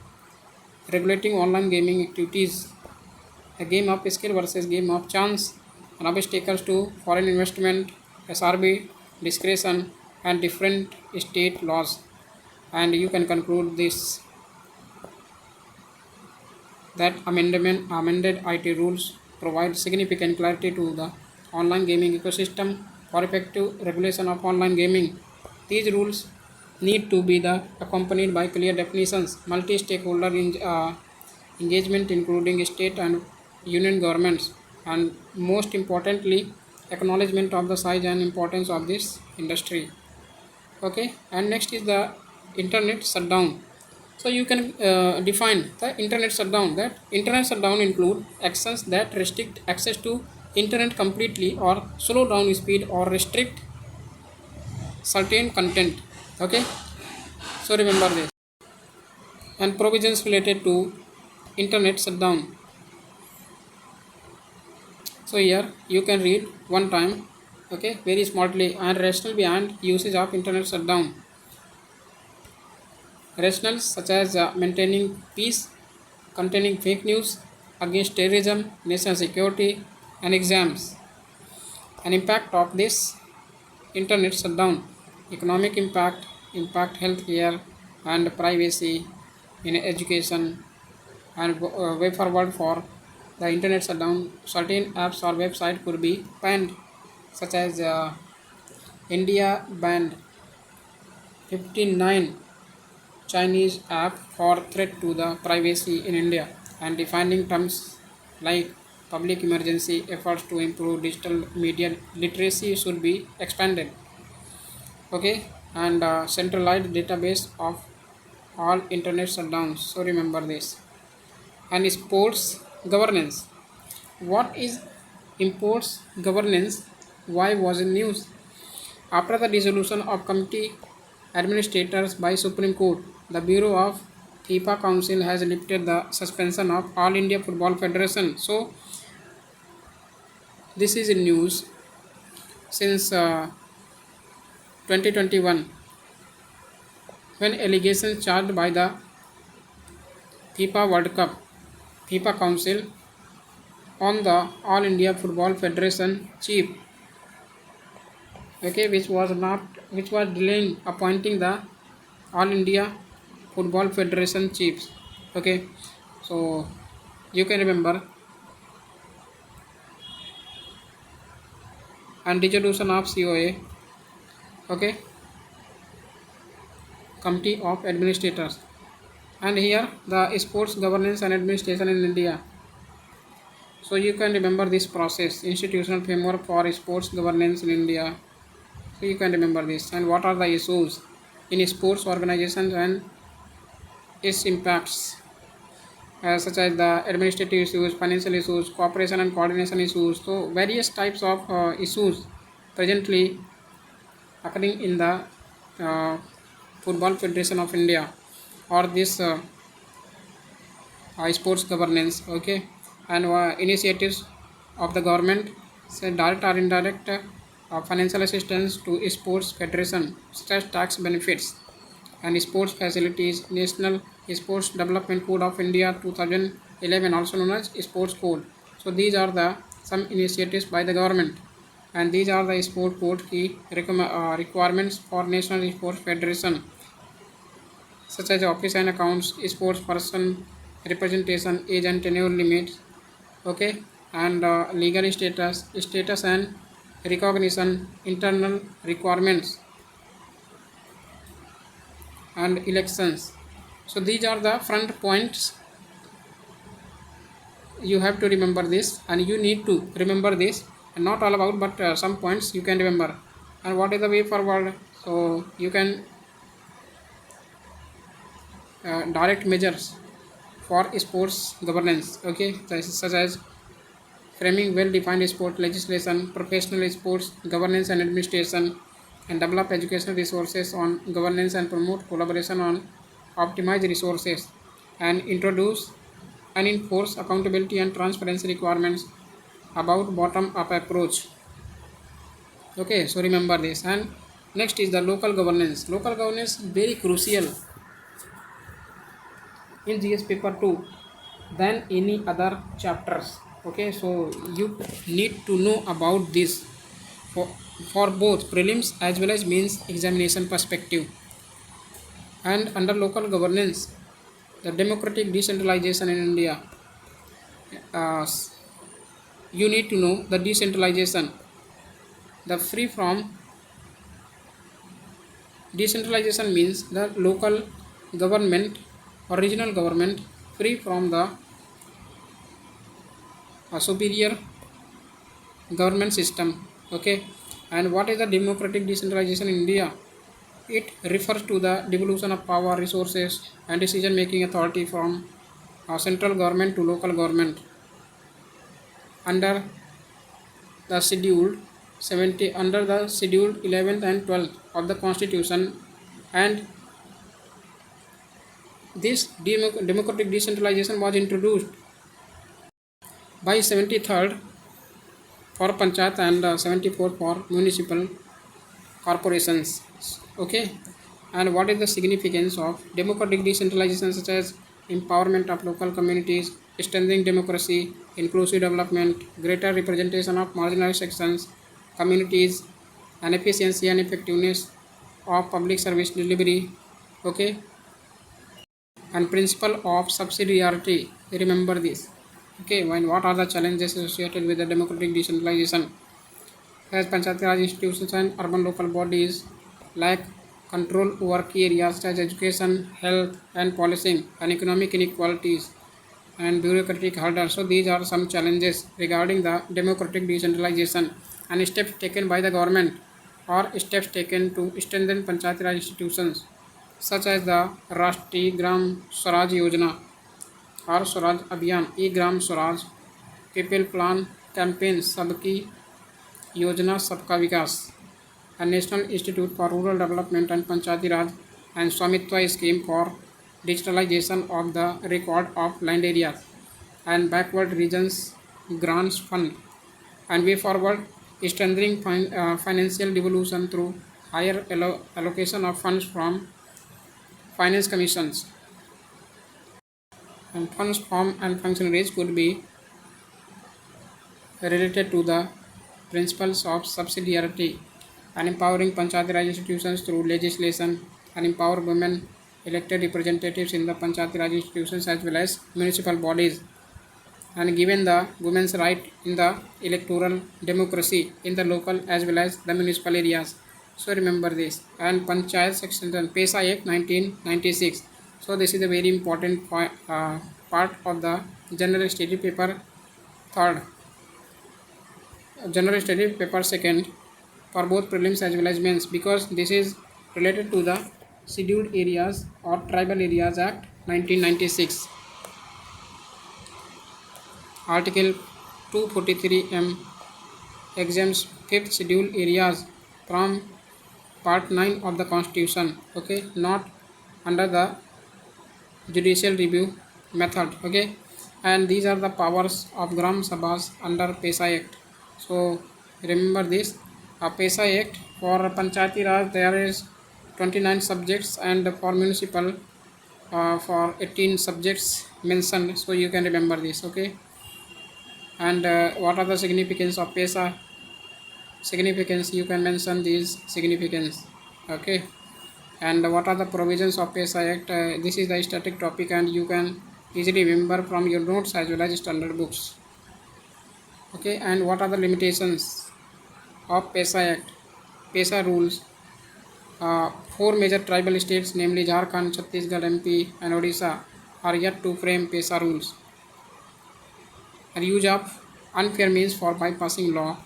Speaker 1: regulating online gaming activities, a game of skill versus game of chance, and obstacles to foreign investment, SRB discretion, and different state laws. And you can conclude this, that amended IT rules provide significant clarity to the online gaming ecosystem for effective regulation of online gaming. These rules need to be accompanied by clear definitions, multi-stakeholder engagement including state and union governments, and most importantly acknowledgement of the size and importance of this industry. Okay, and next is the internet shutdown. So you can define the internet shutdown, that internet shutdown include actions that restrict access to internet completely, or slow down speed, or restrict certain content. Okay, so remember this. And provisions related to internet shutdown, so here you can read one time, okay, very smartly. And rationale behind usage of internet shutdown, rationales such as maintaining peace, containing fake news, against terrorism, national security, and exams. An impact of this internet shutdown, economic impact healthcare and privacy in education, and way forward for the internet shutdown. Certain apps or website could be banned, such as India banned 59 Chinese app for threat to the privacy in India, and defining terms like public emergency, efforts to improve digital media literacy should be expanded. Okay, and centralized database of all internet shutdowns. So remember this. And sports governance. What is imports governance? Why was in news? After the dissolution of committee administrators by Supreme Court, the Bureau of FIFA Council has lifted the suspension of All India Football Federation. So this is in news since 2021, when allegations charged by the FIFA World Cup FIFA Council on the All India Football Federation chief, okay, which was delaying appointing the All India Football Federation chiefs. Okay, so you can remember. And dissolution of COA, okay, Committee of Administrators. And here the sports governance and administration in India. So you can remember this process, institutional framework for sports governance in India. So you can remember this. And what are the issues in sports organizations and its impacts, such as the administrative issues, financial issues, cooperation and coordination issues. So various types of issues presently occurring in the Football Federation of India, or this sports governance. Okay, and initiatives of the government, say direct or indirect, financial assistance to sports federation such as tax benefits and sports facilities. National Sports Development Code of India 2011, also known as Sports Code. So these are the some initiatives by the government, and these are the sport code key requirements for National Sports Federation, such as office and accounts, sports person representation, age and tenure limits, okay, and legal status and recognition, internal requirements, and elections. So these are the front points. You have to remember this, and you need to remember this, and not all about, but some points you can remember. And what is the way forward? So you can direct measures for sports governance, okay, such as framing well-defined sport legislation, professional sports governance and administration, and develop educational resources on governance and promote collaboration on optimized resources, and introduce and enforce accountability and transparency requirements about bottom-up approach. Okay, so remember this. And next is the local governance. Local governance very crucial in GS paper 2 than any other chapters. Okay, so you need to know about this for, for both prelims as well as means examination perspective. And under local governance, the democratic decentralization in India, uh, you need to know the decentralization, the free from decentralization means the local government or regional government free from the superior government system. Okay, and what is the democratic decentralization in India? It refers to the devolution of power, resources, and decision making authority from central government to local government under the scheduled 70 under the scheduled 11th and 12th of the constitution. And this democratic decentralization was introduced by 73rd for panchayat and 74th for municipal corporations. Okay, and what is the significance of democratic decentralization, such as empowerment of local communities, strengthening democracy, inclusive development, greater representation of marginalized sections, communities, and efficiency and effectiveness of public service delivery. Okay, and principle of subsidiarity. Remember this. Okay, when what are the challenges associated with the democratic decentralization? As Panchayat Raj institutions and urban local bodies lack control over key areas such as education, health, and policing, and economic inequalities and bureaucratic hurdles. So these are some challenges regarding the democratic decentralization, and steps taken by the government or steps taken to strengthen Panchayat Raj institutions, such as the Rashtriya Gram Swaraj Yojana or Swaraj Abhiyan, E-Gram Swaraj, People Plan Campaign, Sabki Yojana Sabka Vikas, a National Institute for Rural Development and Panchayati Raj, and Swamitwa scheme for digitalization of the record of land areas and backward regions grants fund, and way forward strengthening financial devolution through higher allocation of funds from finance commissions, and funds from and functionaries could be related to the principles of subsidiarity, and empowering Panchayati Raj institutions through legislation, and empower women elected representatives in the Panchayati Raj institutions as well as municipal bodies, and given the women's right in the electoral democracy in the local as well as the municipal areas. So remember this. And Panchayat Section PESA Act 1996. So this is a very important part of the general study paper 3rd, general study paper 2nd for both prelims as well as mains, because this is related to the Scheduled Areas or Tribal Areas Act 1996. Article 243M exempts 5th scheduled areas from part 9 of the constitution. Okay, not under the judicial review method. Okay, and these are the powers of Gram Sabhas under PESA Act. So remember this. PESA Act. For Panchayati Raj there is 29 subjects, and for municipal for 18 subjects mentioned, so you can remember this. Okay, and what are the significance of PESA? Significance, you can mention these significance. Okay, and what are the provisions of PESA Act? This is the static topic, and you can easily remember from your notes as well as standard books. Okay, and what are the limitations of PESA Act? PESA rules. Four major tribal states, namely Jharkhand, Chhattisgarh, MP, and Odisha, are yet to frame PESA rules. And use of unfair means for bypassing law,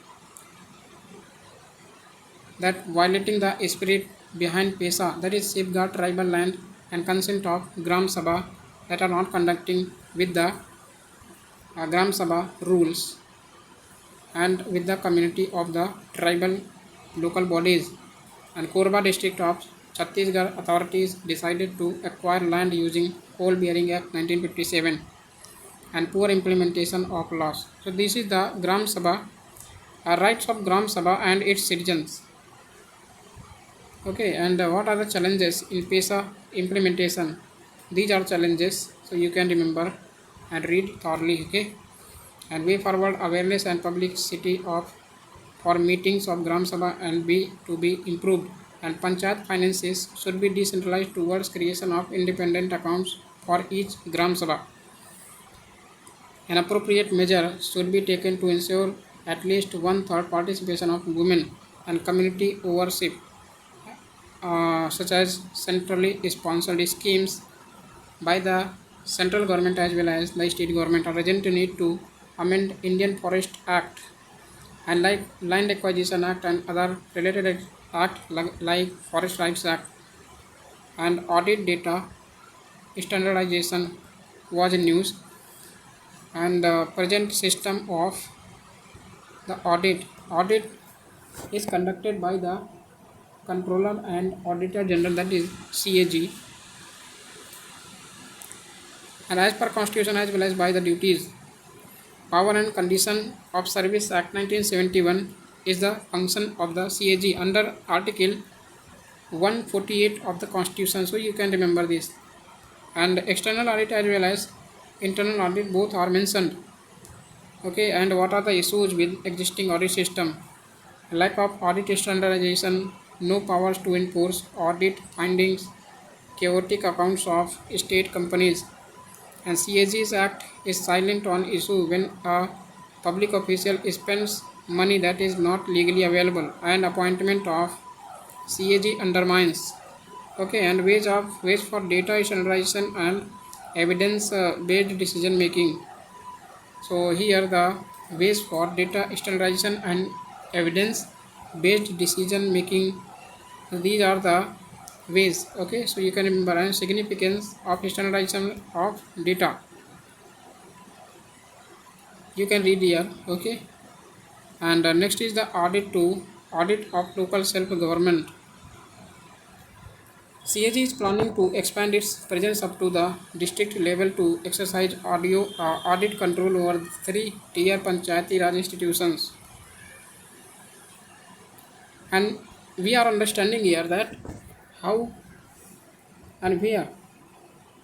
Speaker 1: that violating the spirit behind PESA, that is safeguard tribal land and consent of Gram Sabha, that are not conducting with the Gram Sabha rules and with the community of the tribal local bodies. And Korba district of Chhattisgarh authorities decided to acquire land using Coal Bearing Act 1957 and poor implementation of laws. So this is the Gram Sabha, rights of Gram Sabha and its citizens. Okay, and what are the challenges in PESA implementation? These are challenges, so you can remember and read thoroughly. Okay, and way forward, awareness and publicity of for meetings of Gram Sabha and to be improved, and Panchayat finances should be decentralized towards creation of independent accounts for each Gram Sabha. An appropriate measure should be taken to ensure at least 1/3 participation of women and community ownership, such as centrally sponsored schemes by the central government as well as the state government, are urgent need to amend Indian Forest Act and like Land Acquisition Act and other related act like Forest Rights Act. And audit data standardization was in news, and the present system of the audit is conducted by the Controller and Auditor General, that is CAG, and as per Constitution as well as by the duties. Power and Condition of Service Act 1971 is the function of the CAG under Article 148 of the Constitution, so you can remember this. And external audit as well as internal audit both are mentioned. Okay, and what are the issues with existing audit system? Lack of audit standardization, no powers to enforce audit findings, chaotic accounts of state companies, and CAG's Act is silent on issue when a public official spends money that is not legally available, and appointment of CAG undermines. Okay, and ways for data standardization and evidence based decision making. So here the ways for data standardization and evidence based decision making, these are the ways. Okay, so you can remember. And significance of standardization of data, you can read here. Okay, and next is the audit of local self-government. CAG is planning to expand its presence up to the district level to exercise audit control over 3-tier Panchayati Raj institutions. And we are understanding here that how and where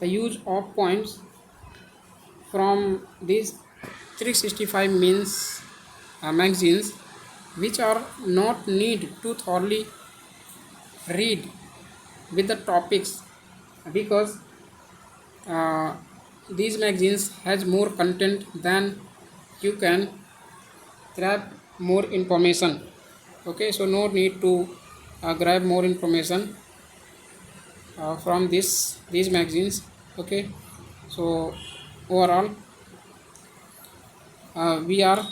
Speaker 1: the use of points from these 365 means magazines, which are not need to thoroughly read with the topics, because these magazines has more content than you can grab more information. Okay, so no need to grab more information from these magazines. Okay, so overall we are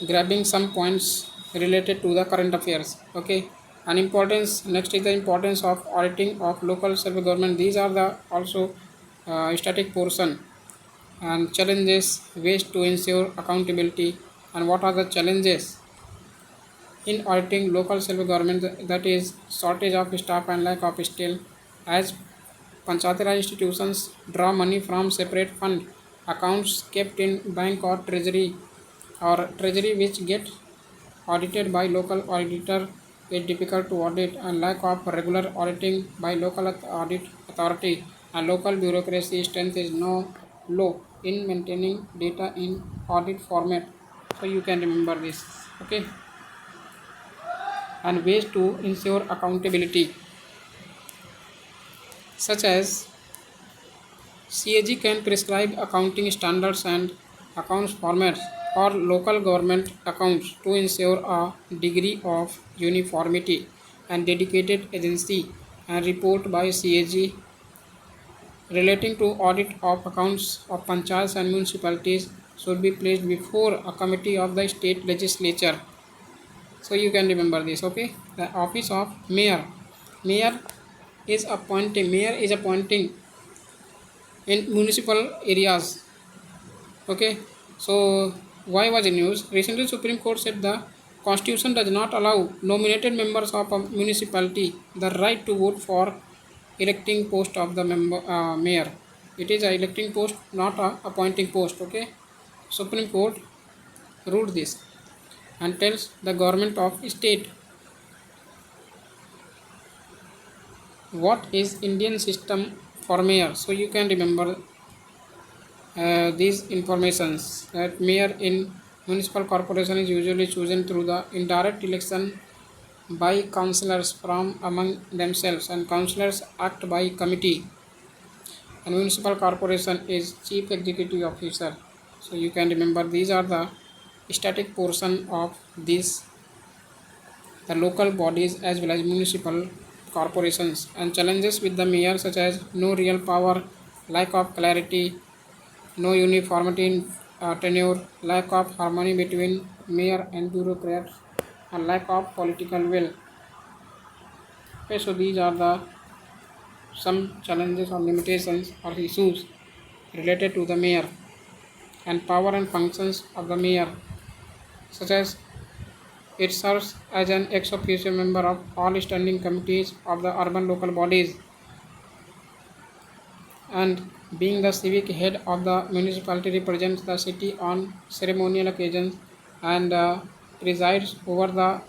Speaker 1: grabbing some points related to the current affairs. Okay, and importance, next is the importance of auditing of local self-government. These are the also static portion. And challenges, ways to ensure accountability, and what are the challenges in auditing local self-government, that is shortage of staff and lack of skill, as Panchayati Raj institutions draw money from separate fund accounts kept in bank or treasury which get audited by local auditor is difficult to audit, and lack of regular auditing by local audit authority and local bureaucracy strength is no low in maintaining data in audit format. So you can remember this. Okay. And ways to ensure accountability, such as CAG can prescribe accounting standards and accounts formats for local government accounts to ensure a degree of uniformity, and dedicated agency and report by CAG relating to audit of accounts of panchayats and municipalities should be placed before a committee of the state legislature. So you can remember this. Okay. The office of mayor. Mayor mayor is appointing in municipal areas. Okay. So why was in news? Recently Supreme Court said the constitution does not allow nominated members of a municipality the right to vote for electing post of the mayor. It is a electing post, not a appointing post. Okay. Supreme Court ruled this and tells the government of state what is Indian system for mayor. So you can remember these informations, that mayor in municipal corporation is usually chosen through the indirect election by councillors from among themselves, and councillors act by committee, and municipal corporation is chief executive officer. So you can remember these are the static portion of this, the local bodies as well as municipal corporations. And challenges with the mayor, such as no real power, lack of clarity, no uniformity in tenure, lack of harmony between mayor and bureaucrats, and lack of political will. Okay, so these are the some challenges or limitations or issues related to the mayor and power and functions of the mayor, such as it serves as an ex officio member of all standing committees of the urban local bodies, and being the civic head of the municipality represents the city on ceremonial occasions, and presides over the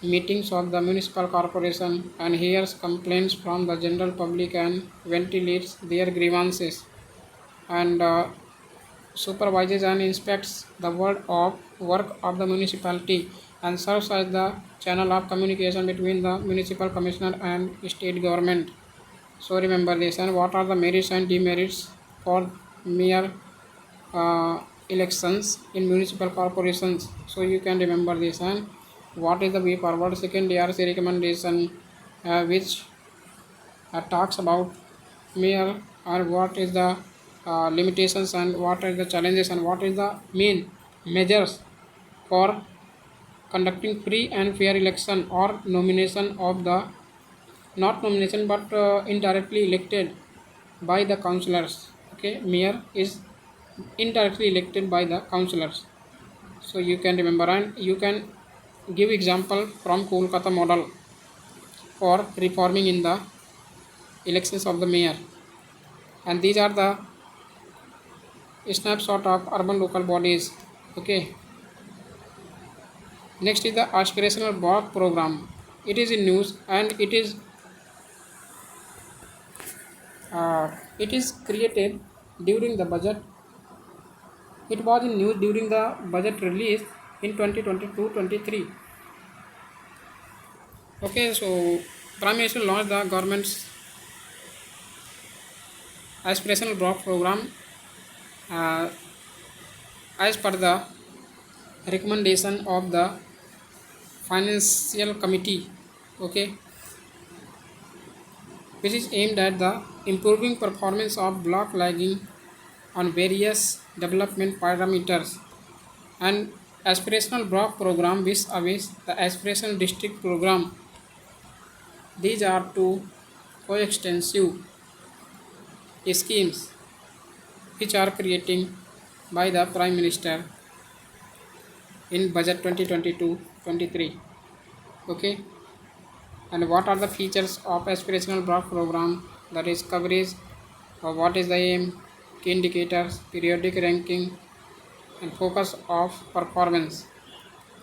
Speaker 1: meetings of the municipal corporation, and hears complaints from the general public and ventilates their grievances, and supervises and inspects the work of the municipality, and serves as the channel of communication between the municipal commissioner and state government. So remember this. And what are the merits and demerits for mayor elections in municipal corporations? So you can remember this. And what is the way forward? Second DRC recommendation which talks about mayor, or what is the limitations and what are the challenges and what is the main measures for conducting free and fair election or nomination of the, not nomination but indirectly elected by the councillors. Okay, mayor is indirectly elected by the councillors. So you can remember, and you can give example from Kolkata model for reforming in the elections of the mayor. And these are the snapshot of urban local bodies. Okay. Next is the aspirational block program. It is in news, and it is created during the budget. It was in news during the budget release in 2022-23. Okay, so Prime Minister launched the government's aspirational block program as per the recommendation of the financial committee. Okay, which is aimed at the improving performance of block lagging on various development parameters. And aspirational block program which awaits the aspirational district program. These are two coextensive schemes which are creating by the Prime Minister in budget 2022-23. Okay, and what are the features of aspirational block program? That is coverage, what is the aim, key indicators, periodic ranking, and focus of performance.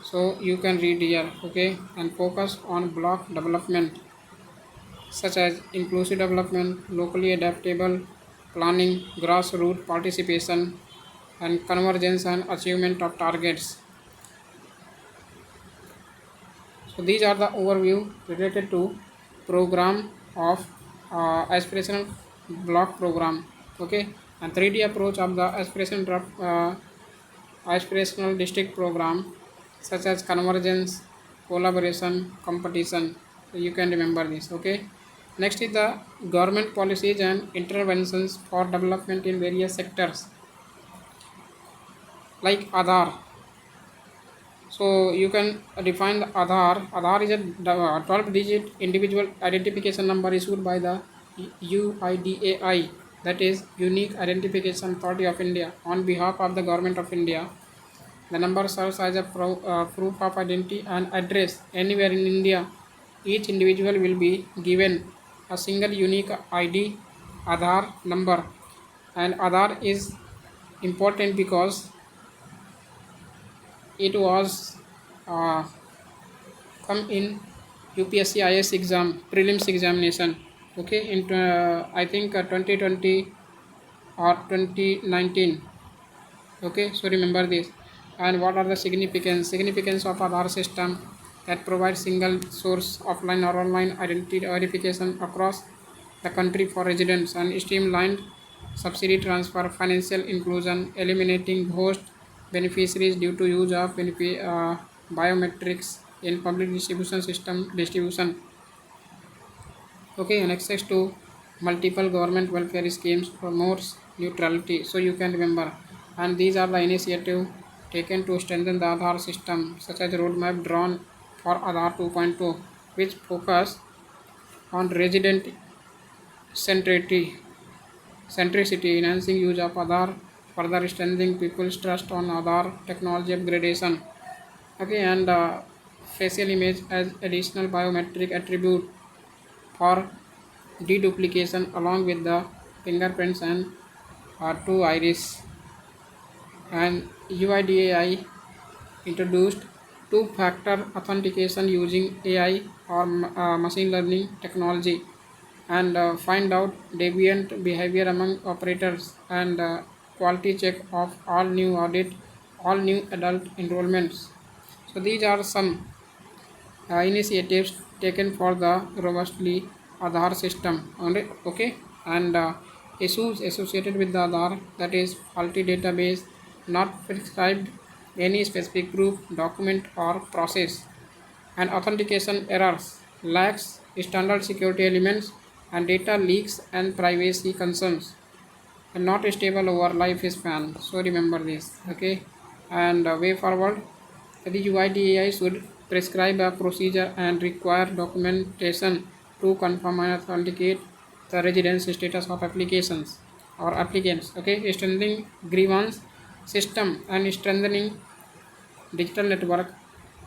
Speaker 1: So you can read here, okay, and focus on block development such as inclusive development, locally adaptable planning, grassroots participation, and convergence and achievement of targets. So these are the overview related to program of aspirational block program. Okay, and 3D approach of the aspirational district program, such as convergence, collaboration, competition. So you can remember this. Okay. Next is the government policies and interventions for development in various sectors, like Aadhaar. So you can define the Aadhaar. Aadhaar is a 12-digit individual identification number issued by the UIDAI, that is Unique Identification Authority of India, on behalf of the Government of India. The number serves as a proof of identity and address anywhere in India. Each individual will be given a single unique ID, Aadhaar number, and Aadhaar is important because it was uh, come in UPSC IAS exam prelims examination. Okay, in I think 2020 or 2019. Okay, so remember this. And what are the significance of Aadhaar system that provides single source offline or online identity verification across the country for residents, and streamlined subsidy transfer, financial inclusion, eliminating host beneficiaries due to use of biometrics in public distribution system distribution. Okay, and access to multiple government welfare schemes promotes neutrality. So you can remember, and these are the initiative taken to strengthen the Aadhaar system, such as roadmap drawn for Aadhaar 2.2, which focus on resident centricity, enhancing use of Aadhaar, further strengthening people's trust on Aadhaar technology upgradation. Okay, and facial image as additional biometric attribute for deduplication along with the fingerprints and two iris. And UIDAI introduced two-factor authentication using AI or machine learning technology, and find out deviant behavior among operators, and quality check of all new adult enrollments. So these are some initiatives taken for the robustly Aadhaar system. Okay, and issues associated with the Aadhaar, that is faulty database, not prescribed any specific group, document or process, and authentication errors, lacks standard security elements, and data leaks and privacy concerns, and not stable over lifespan. So remember this. Okay, and way forward, the UIDAI should prescribe a procedure and require documentation to confirm and authenticate the residence status of applications or applicants. Okay, strengthening grievance system and strengthening digital network,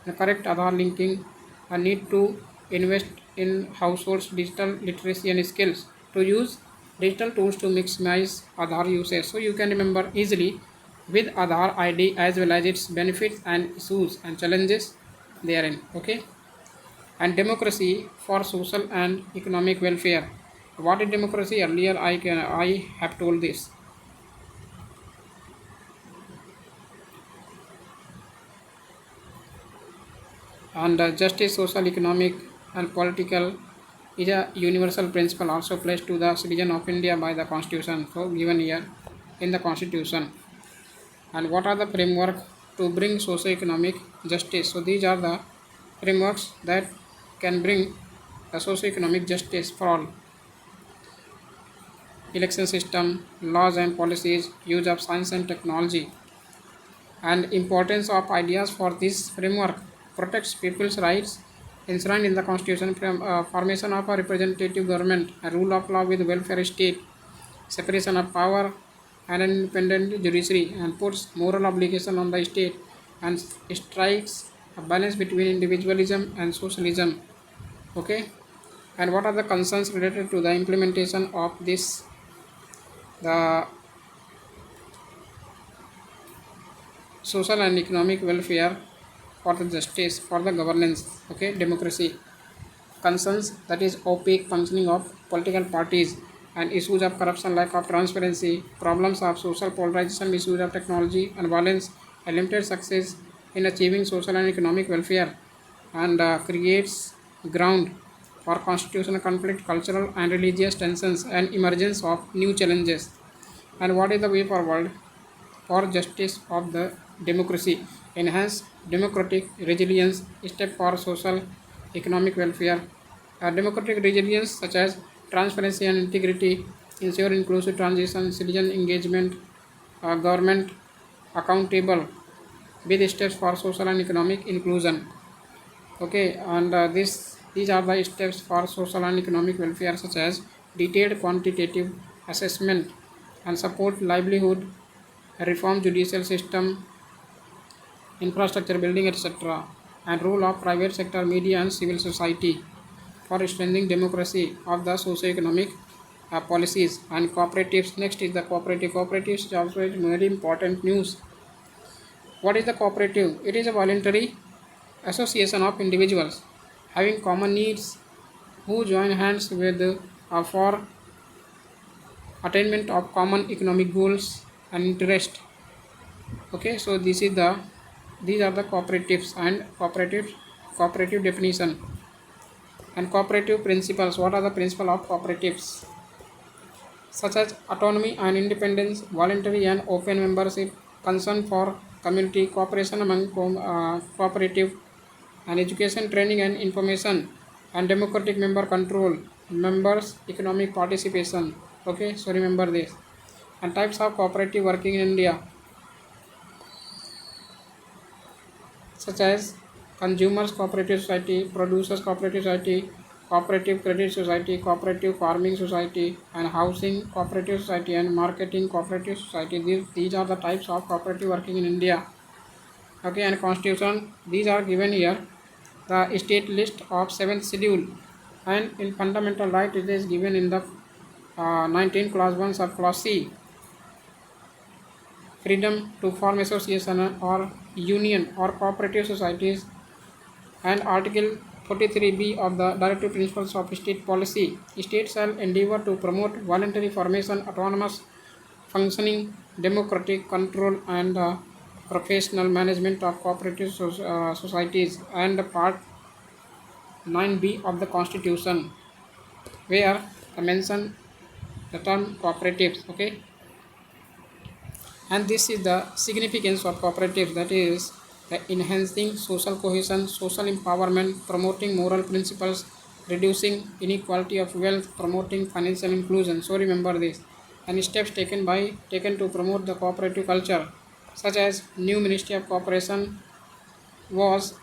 Speaker 1: the correct Aadhaar linking, a need to invest in households' digital literacy and skills to use digital tools to maximize Aadhaar usage. So you can remember easily with Aadhaar ID as well as its benefits and issues and challenges therein. Okay, and democracy for social and economic welfare. What is democracy? Earlier I have told this. And justice, social, economic, and political is a universal principle also placed to the citizen of India by the Constitution. So given here in the Constitution. And what are the framework to bring socio-economic justice? So these are the frameworks that can bring the socio-economic justice for all. Election system, laws and policies, use of science and technology, and importance of ideas for this framework, protects people's rights enshrined in the Constitution, formation of a representative government, a rule of law with welfare state, separation of power and an independent judiciary, and puts moral obligation on the state, and strikes a balance between individualism and socialism. Okay, and what are the concerns related to the implementation of this? The social and economic welfare for the justice, for the governance, okay, democracy, concerns that is opaque functioning of political parties and issues of corruption, lack of transparency, problems of social polarization, misuse of technology and violence, a limited success in achieving social and economic welfare, and creates ground for constitutional conflict, cultural and religious tensions, and emergence of new challenges. And what is the way forward? For justice of the democracy, enhance democratic resilience, step for social economic welfare, democratic resilience such as transparency and integrity, ensure inclusive transition, citizen engagement, government accountable, with steps for social and economic inclusion. Okay, and these are the steps for social and economic welfare such as detailed quantitative assessment and support livelihood, reform judicial system, infrastructure building, etc., and role of private sector, media, and civil society for strengthening democracy of the socio-economic policies and cooperatives. Next is the cooperative. Cooperatives is also a very important news. What is the cooperative? It is a voluntary association of individuals having common needs who join hands with for attainment of common economic goals and interest. Okay, so these are the cooperatives and cooperative definition and cooperative principles. What are the principles of cooperatives? Such as autonomy and independence, voluntary and open membership, concern for community, cooperation among cooperative, and education, training and information, and democratic member control, members economic participation. Okay, so remember this. And types of cooperative working in India, such as consumers cooperative society, producers cooperative society, cooperative credit society, cooperative farming society, and housing cooperative society, and marketing cooperative society. These are the types of cooperative working in India. Okay, and constitution, these are given here. The state list of 7th schedule, and in fundamental right it is given in the 19 clause 1 sub clause C. Freedom to form association or union or cooperative societies, and article 43b of the directive principles of state policy. State shall endeavor to promote voluntary formation, autonomous functioning, democratic control, and professional management of cooperative societies. And part 9b of the constitution, where I mention the term cooperatives. Okay, and this is the significance of cooperatives, that is enhancing social cohesion, social empowerment, promoting moral principles, reducing inequality of wealth, promoting financial inclusion. So remember this. And steps taken to promote the cooperative culture, such as new Ministry of Cooperation was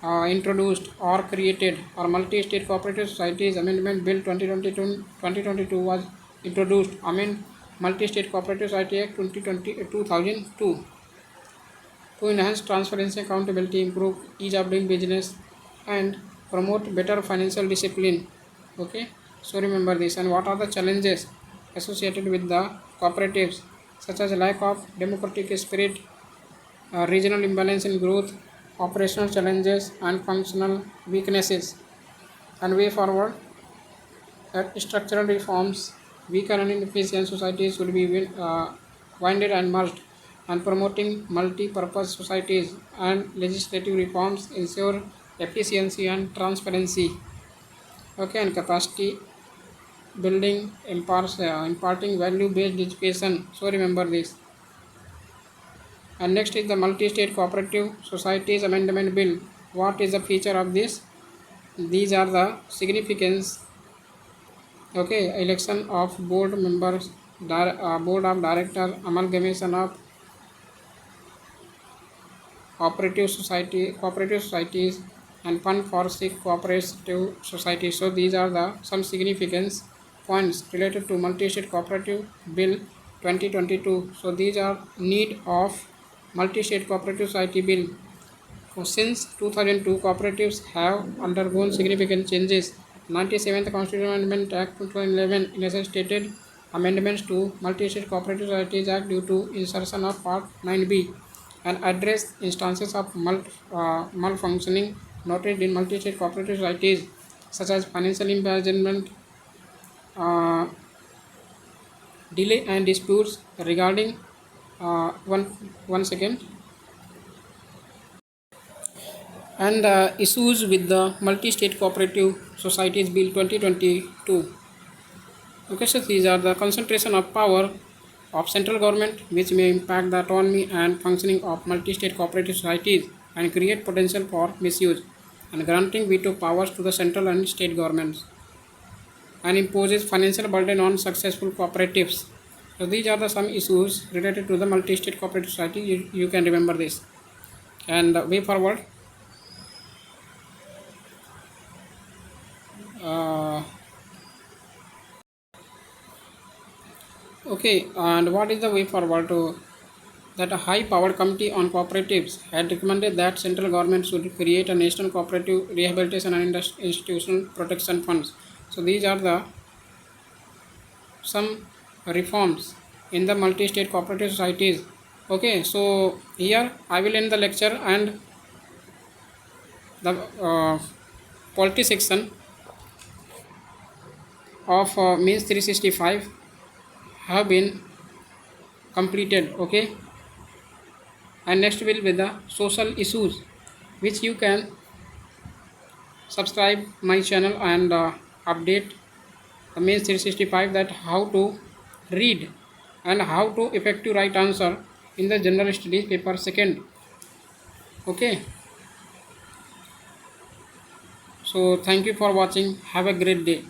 Speaker 1: introduced or created, or multi-state cooperative societies amendment bill 2022 was introduced, amend multi-state cooperative society act 2002 to enhance transparency, accountability, improve ease of doing business, and promote better financial discipline. Okay, so remember this. And what are the challenges associated with the cooperatives, such as lack of democratic spirit, regional imbalance in growth, operational challenges, and functional weaknesses. And way forward, that structural reforms, weaker and inefficient societies should be winded and merged, and promoting multi-purpose societies and legislative reforms ensure efficiency and transparency. Okay, and capacity building imparting value-based education. So remember this. And next is the multi-state cooperative societies amendment bill. What is the feature of this? These are the significance. Okay, election of board members, board of director, amalgamation of cooperative societies, and fund for sick cooperative societies. So these are the some significance points related to multi-state cooperative bill 2022. So these are need of multi-state cooperative society bill. So since 2002, cooperatives have undergone significant changes. 97th Constitutional Amendment Act 2011 necessitated amendments to Multi-State Cooperative Societies Act due to insertion of Part 9b and address instances of malfunctioning noted in multi-state cooperative societies, such as financial impairment, uh, delay and disputes regarding one second, and issues with the multi-state cooperative societies bill 2022. Okay, so these are the concentration of power of central government, which may impact the autonomy and functioning of multi-state cooperative societies and create potential for misuse, and granting veto powers to the central and state governments, and imposes financial burden on successful cooperatives. So these are the some issues related to the multi-state cooperative society. You can remember this. And way forward. Uh, okay, and what is the way forward to that a high-powered committee on cooperatives had recommended that central government should create a national cooperative rehabilitation and institutional protection funds. So these are the some reforms in the multi-state cooperative societies. Okay, so here I will end the lecture, and the polity section of means 365 have been completed. Okay, and next will be the social issues, which you can subscribe my channel and update the means 365, that how to read and how to effective write answer in the general studies paper second. Okay, so thank you for watching. Have a great day.